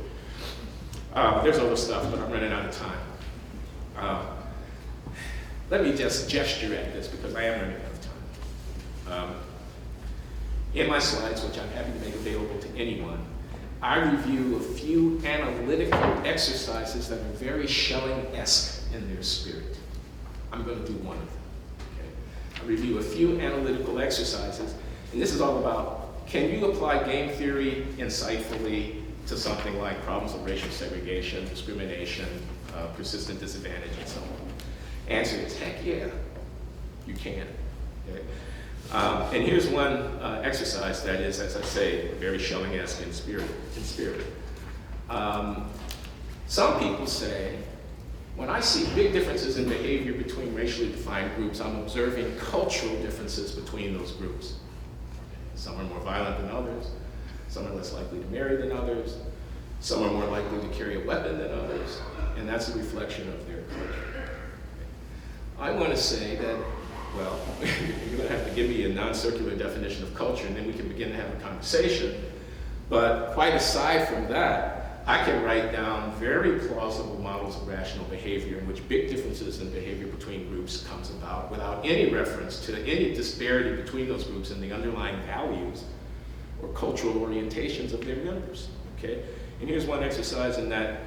There's other stuff, but I'm running out of time. Let me just gesture at this because I am running out of time. In my slides, which I'm happy to make available to anyone, I review a few analytical exercises that are very Schelling-esque in their spirit. I'm going to do one of them. Okay? I review a few analytical exercises, and this is all about, can you apply game theory insightfully to something like problems of racial segregation, discrimination, persistent disadvantage, and so on? Answer is, heck yeah, you can. Okay? And here's one exercise that is, as I say, very Schelling-esque in spirit. Some people say, when I see big differences in behavior between racially defined groups, I'm observing cultural differences between those groups. Some are more violent than others. Some are less likely to marry than others. Some are more likely to carry a weapon than others. And that's a reflection of their culture. I want to say that, well, you're going to have to give me a non-circular definition of culture, and then we can begin to have a conversation. But quite aside from that, I can write down very plausible models of rational behavior in which big differences in behavior between groups comes about without any reference to any disparity between those groups and the underlying values or cultural orientations of their members, okay? And here's one exercise in that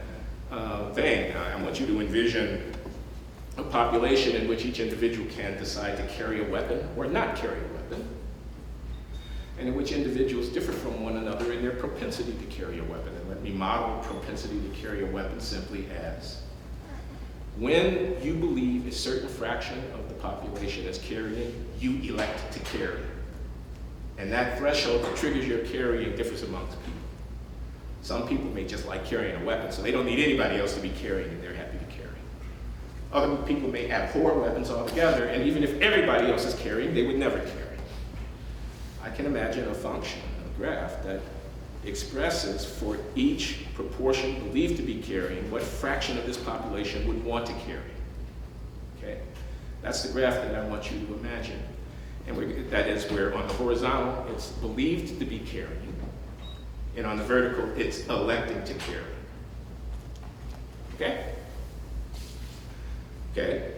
vein. I want you to envision a population in which each individual can decide to carry a weapon or not carry a weapon, and in which individuals differ from one another in their propensity to carry a weapon. And let me model propensity to carry a weapon simply as when you believe a certain fraction of the population is carrying, you elect to carry. And that threshold that triggers your carrying differs amongst people. Some people may just like carrying a weapon, so they don't need anybody else to be carrying, and they're happy to carry. Other people may abhor weapons altogether, and even if everybody else is carrying, they would never carry. I can imagine a function, a graph, that expresses for each proportion believed to be carrying what fraction of this population would want to carry. Okay? That's the graph that I want you to imagine. And that is where on the horizontal, it's believed to be carrying, and on the vertical, it's electing to carry. Okay? Okay?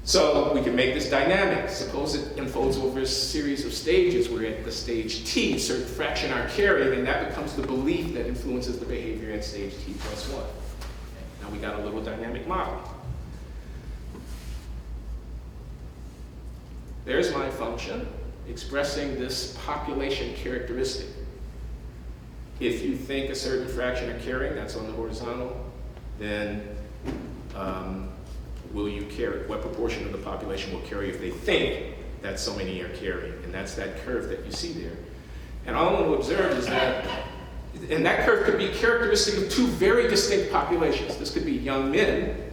So we can make this dynamic. Suppose it unfolds over a series of stages where at the stage T, a certain fraction are carrying, and that becomes the belief that influences the behavior at stage T plus 1. Now we got a little dynamic model. There's my function expressing this population characteristic. If you think a certain fraction are carrying, that's on the horizontal, then will you carry, what proportion of the population will carry if they think that so many are carrying? And that's that curve that you see there. And all I want to observe is that, and that curve could be characteristic of two very distinct populations. This could be young men,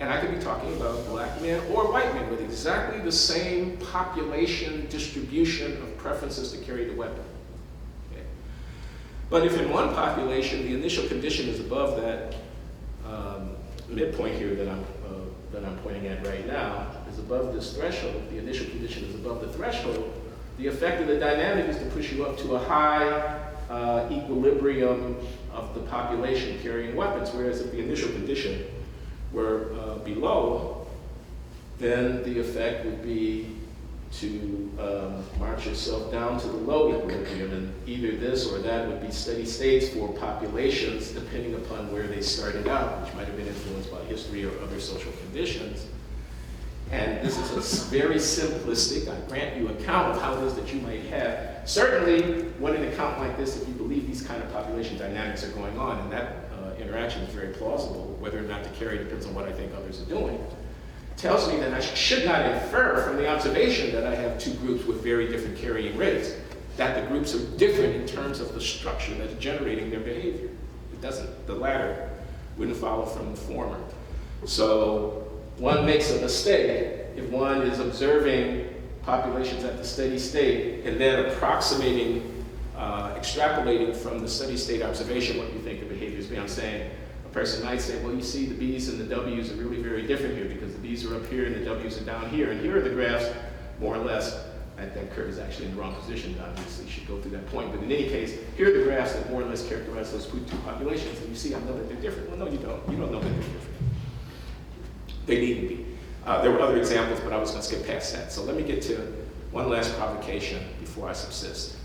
and I could be talking about black men or white men with exactly the same population distribution of preferences to carry the weapon. Okay. But if in one population the initial condition is above that midpoint here that I'm pointing at right now, is above this threshold, the initial condition is above the threshold, the effect of the dynamic is to push you up to a high equilibrium of the population carrying weapons, whereas if the initial condition were below, then the effect would be to march yourself down to the low equilibrium, and either this or that would be steady states for populations depending upon where they started out, which might have been influenced by history or other social conditions. And this is a very simplistic, I grant you, account of how it is that you might have. Certainly, what an account like this, if you believe these kind of population dynamics are going on, and that interaction is very plausible, whether or not to carry depends on what I think others are doing, tells me that I should not infer from the observation that I have two groups with very different carrying rates, that the groups are different in terms of the structure that's generating their behavior. It doesn't. The latter wouldn't follow from the former. So one makes a mistake if one is observing populations at the steady state and then approximating, extrapolating from the steady state observation what you think the behavior is. I'm saying, a person might say, well, you see the B's and the W's are really very different here because the B's are up here and the W's are down here. And here are the graphs, more or less, that curve is actually in the wrong position. Obviously, you should go through that point. But in any case, here are the graphs that more or less characterize those two populations. And you see, I know that they're different. Well, no, you don't. You don't know that they're different. They needn't be. There were other examples, but I was going to skip past that. So let me get to one last provocation before I subsist.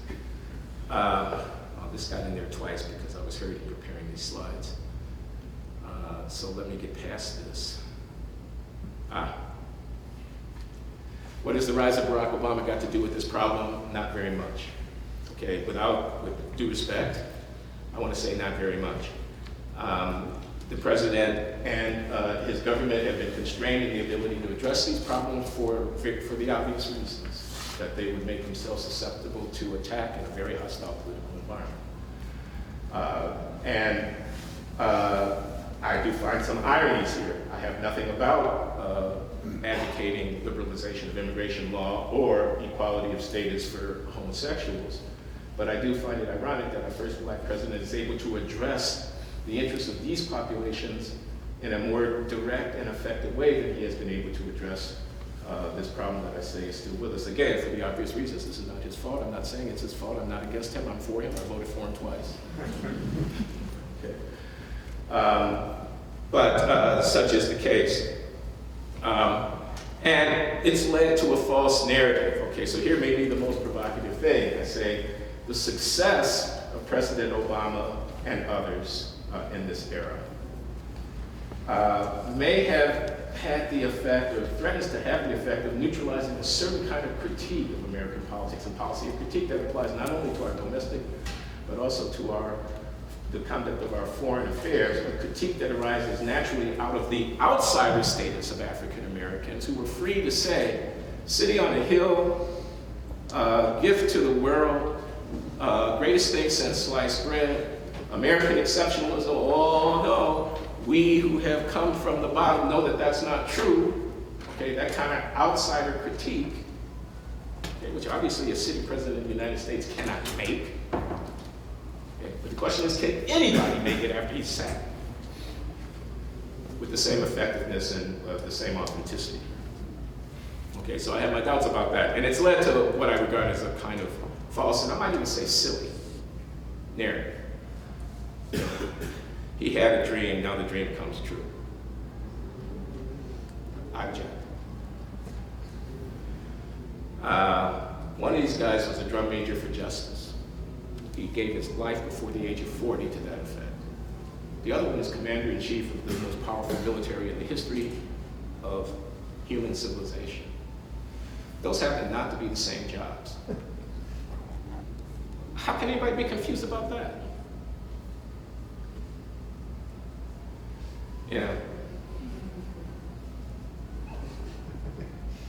This got in there twice because I was hurried in preparing these slides. So let me get past this. What has the rise of Barack Obama got to do with this problem? Not very much. Okay, with due respect, I want to say not very much. The president and his government have been constrained in the ability to address these problems for the obvious reasons, that they would make themselves susceptible to attack in a very hostile political environment. I do find some ironies here. I have nothing about advocating liberalization of immigration law or equality of status for homosexuals, but I do find it ironic that our first black president is able to address the interests of these populations in a more direct and effective way than he has been able to address this problem that I say is still with us. Again, for the obvious reasons, this is not his fault. I'm not saying it's his fault. I'm not against him. I'm for him. I voted for him twice. Okay. But such is the case. And it's led to a false narrative. Okay, so here may be the most provocative thing. I say the success of President Obama and others in this era may have had the effect, or threatens to have the effect, of neutralizing a certain kind of critique of American politics and policy, a critique that applies not only to our domestic, but also to the conduct of our foreign affairs, a critique that arises naturally out of the outsider status of African Americans who were free to say, city on a hill, gift to the world, greatest thing since sliced bread, American exceptionalism, oh no, we who have come from the bottom know that that's not true. Okay, that kind of outsider critique, okay, which obviously a sitting president of the United States cannot make. Okay, but the question is, can anybody make it after he's sacked with the same effectiveness and the same authenticity? Okay, so I have my doubts about that, and it's led to what I regard as a kind of false, and I might even say silly, narrative. He had a dream, now the dream comes true. I object. One of these guys was a drum major for justice. He gave his life before the age of 40 to that effect. The other one is commander-in-chief of the most powerful military in the history of human civilization. Those happen not to be the same jobs. How can anybody be confused about that? Yeah.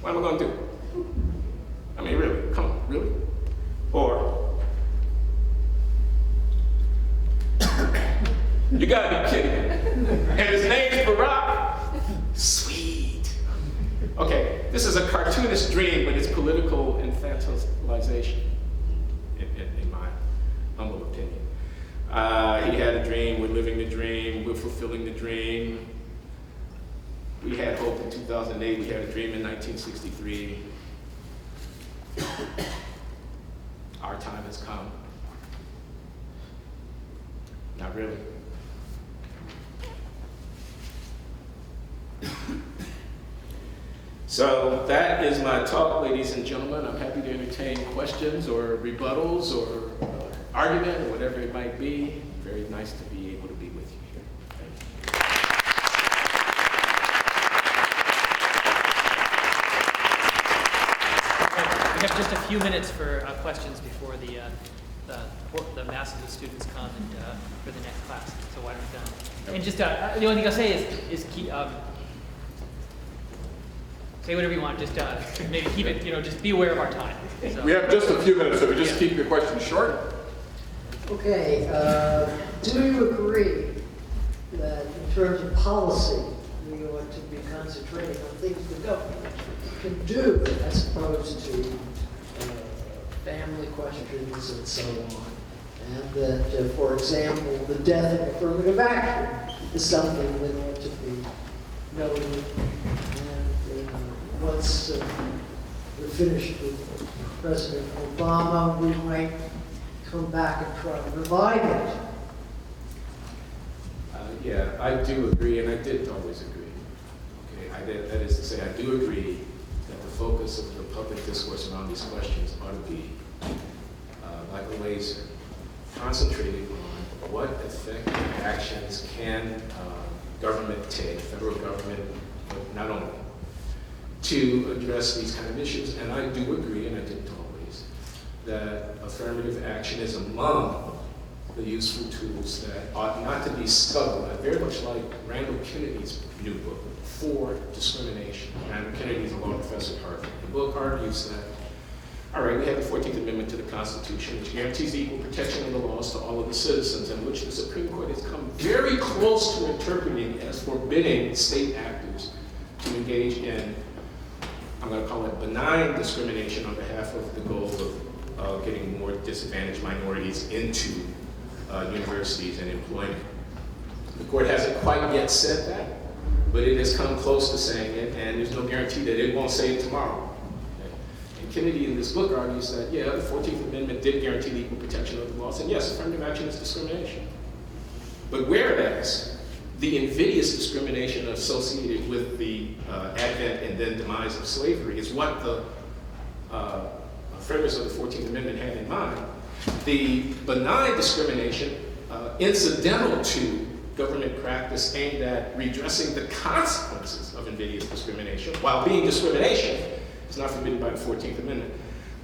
What am I going to do? I mean, really? Come on, really? Or, you gotta be kidding me. And his name's Barack. Sweet. Okay, this is a cartoonist dream, but it's political infantilization, in my humble opinion. He had a dream, we're living the dream, we're fulfilling the dream. We had hope in 2008, we had a dream in 1963. Our time has come. Not really. So that is my talk, ladies and gentlemen. I'm happy to entertain questions or rebuttals or argument or whatever it might be. Very nice to be able to be with you here. Thank you. We have just a few minutes for questions before the masses of students come and for the next class. So why don't we? And just the only thing I'll say is keep. Say whatever you want, just maybe keep it, just be aware of our time. So. We have just a few minutes, so we just keep your questions short. Okay, do you agree that in terms of policy, we ought to be concentrating on things the government can do as opposed to family questions and so on? And that, for example, the death of affirmative action is something that ought to be noted. And once we're finished with President Obama, we might come back and try to revive it. Yeah, I do agree, and I didn't always agree. Okay, that is to say, I do agree that the focus of the public discourse around these questions ought to be, like a laser, concentrated on what effective actions can government take, federal government, but not only, to address these kind of issues. And I do agree, and I didn't always, that affirmative action is among the useful tools that ought not to be scuttled. Very much like Randall Kennedy's new book, For Discrimination. Randall Kennedy is a law professor at Harvard. The book argues that, all right, we have the 14th Amendment to the Constitution, which guarantees the equal protection of the laws to all of the citizens, and which the Supreme Court has come very close to interpreting as forbidding state actors to engage in, I'm going to call it benign discrimination on behalf of the goal of getting more disadvantaged minorities into universities and employment. The court hasn't quite yet said that, but it has come close to saying it, and there's no guarantee that it won't say it tomorrow. Okay? And Kennedy in this book argues that, yeah, the 14th Amendment did guarantee the equal protection of the laws, and yes, affirmative action is discrimination. But whereas the invidious discrimination associated with the advent and then demise of slavery is what the framers of the 14th Amendment had in mind. The benign discrimination incidental to government practice aimed at redressing the consequences of invidious discrimination, while being discrimination, is not forbidden by the 14th Amendment.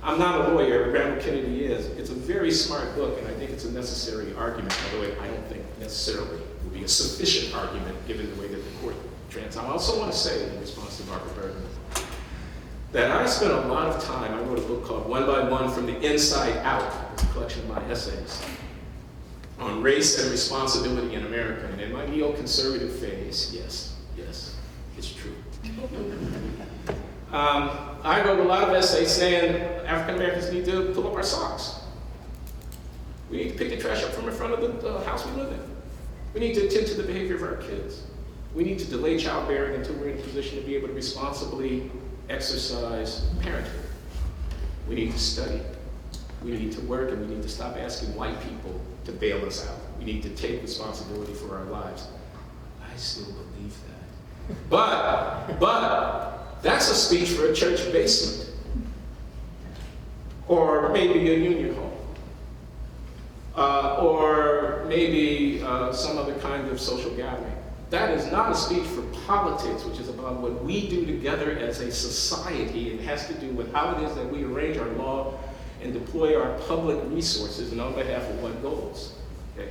I'm not a lawyer, Randall Kennedy is. It's a very smart book, and I think it's a necessary argument. By the way, I don't think necessarily will be a sufficient argument given the way that the court trends. I also want to say, in response to Barbara Burton, that I spent a lot of time, I wrote a book called One by One from the Inside Out, it's a collection of my essays, on race and responsibility in America. And in my neoconservative phase, yes, it's true. I wrote a lot of essays saying African Americans need to pull up our socks. We need to pick the trash up from in front of the house we live in. We need to attend to the behavior of our kids. We need to delay childbearing until we're in a position to be able to responsibly exercise parenthood. We need to study. We need to work, and we need to stop asking white people to bail us out. We need to take responsibility for our lives. I still believe that. But that's a speech for a church basement, or maybe a union hall, or maybe some other kind of social gathering. That is not a speech for politics, which is about what we do together as a society. It has to do with how it is that we arrange our law and deploy our public resources and on behalf of what goals. Okay?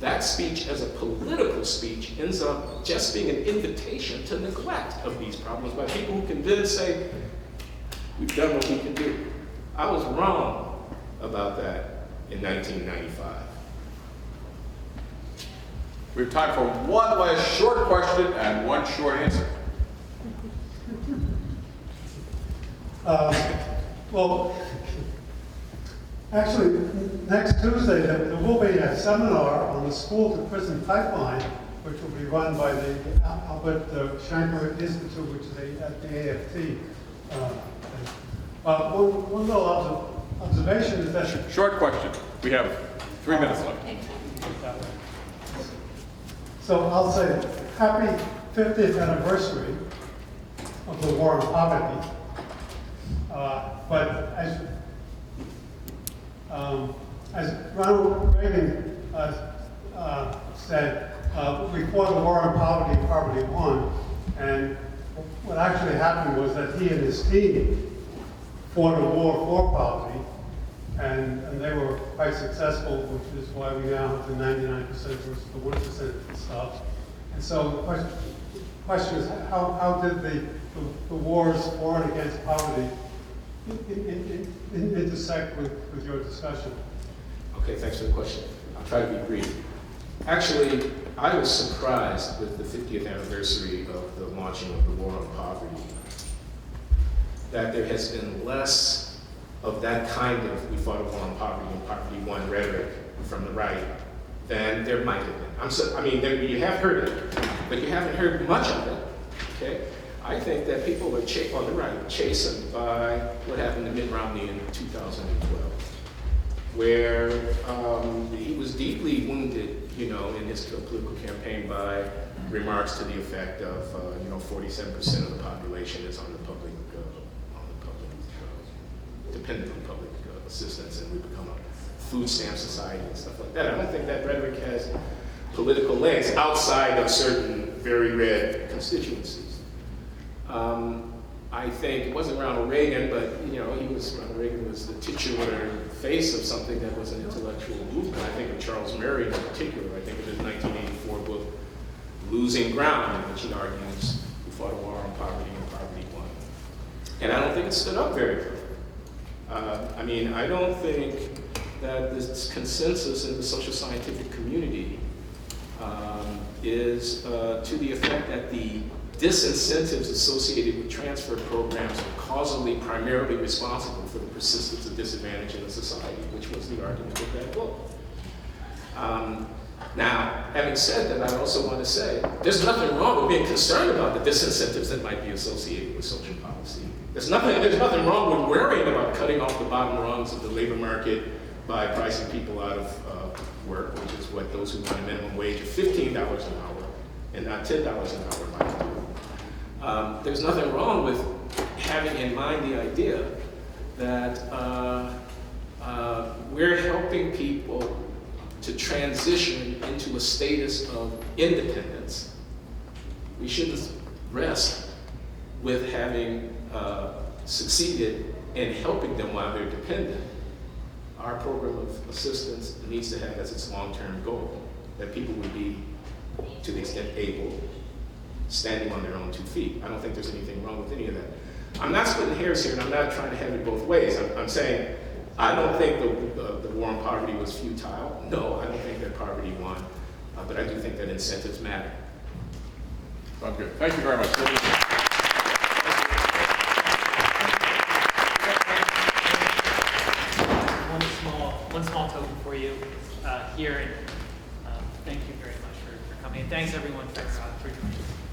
That speech as a political speech ends up just being an invitation to neglect of these problems by people who can then say, we've done what we can do. I was wrong about that in 1995. We have time for one last short question and one short answer. Well, actually, next Tuesday, there will be a seminar on the school-to-prison pipeline, which will be run by the Albert Shanker Institute, which is at the AFT. One little observation is that... Short question. We have 3 minutes left. So I'll say, happy 50th anniversary of the war on poverty. But as Ronald Reagan said, we fought the war on poverty, poverty won. And what actually happened was that he and his team fought a war for poverty, and they were quite successful, which is why we now have the 99% versus the 1% stuff. And so the question is, how did the wars for and against poverty intersect with your discussion? Okay, thanks for the question. I'll try to be brief. Actually, I was surprised with the 50th anniversary of the launching of the war on poverty, that there has been less of that kind of we fought a war on poverty and poverty won rhetoric from the right than there might have been. You have heard it, but you haven't heard much of it, okay? I think that people are on the right chastened by what happened to Mitt Romney in 2012, where he was deeply wounded, in his political campaign by remarks to the effect of, 47% of the population is on the public, dependent on public assistance, and we become a food stamp society and stuff like that. I don't think that rhetoric has political legs outside of certain very red constituencies. I think it wasn't Ronald Reagan, but Ronald Reagan was the titular face of something that was an intellectual movement. I think of Charles Murray in particular. I think of his 1984 book, Losing Ground, in which he argues we fought a war on poverty and poverty won. And I don't think it stood up very well. I don't think that this consensus in the social scientific community is to the effect that the disincentives associated with transfer programs are causally primarily responsible for the persistence of disadvantage in the society, which was the argument of that book. Now, having said that, I also want to say there's nothing wrong with being concerned about the disincentives that might be associated with social policy. There's nothing wrong with worrying about cutting off the bottom rungs of the labor market by pricing people out of work, which is what those who want a minimum wage of $15 an hour and not $10 an hour like you do. There's nothing wrong with having in mind the idea that we're helping people to transition into a status of independence. We shouldn't rest with having succeeded in helping them while they're dependent. Our program of assistance needs to have as its long-term goal that people would be, to the extent able, standing on their own 2 feet. I don't think there's anything wrong with any of that. I'm not splitting hairs here, and I'm not trying to have it both ways. I'm saying I don't think the war on poverty was futile. No, I don't think that poverty won, but I do think that incentives matter. Sounds good. Thank you very much. One small token for you here, and thank you very much for coming, and thanks everyone for joining us.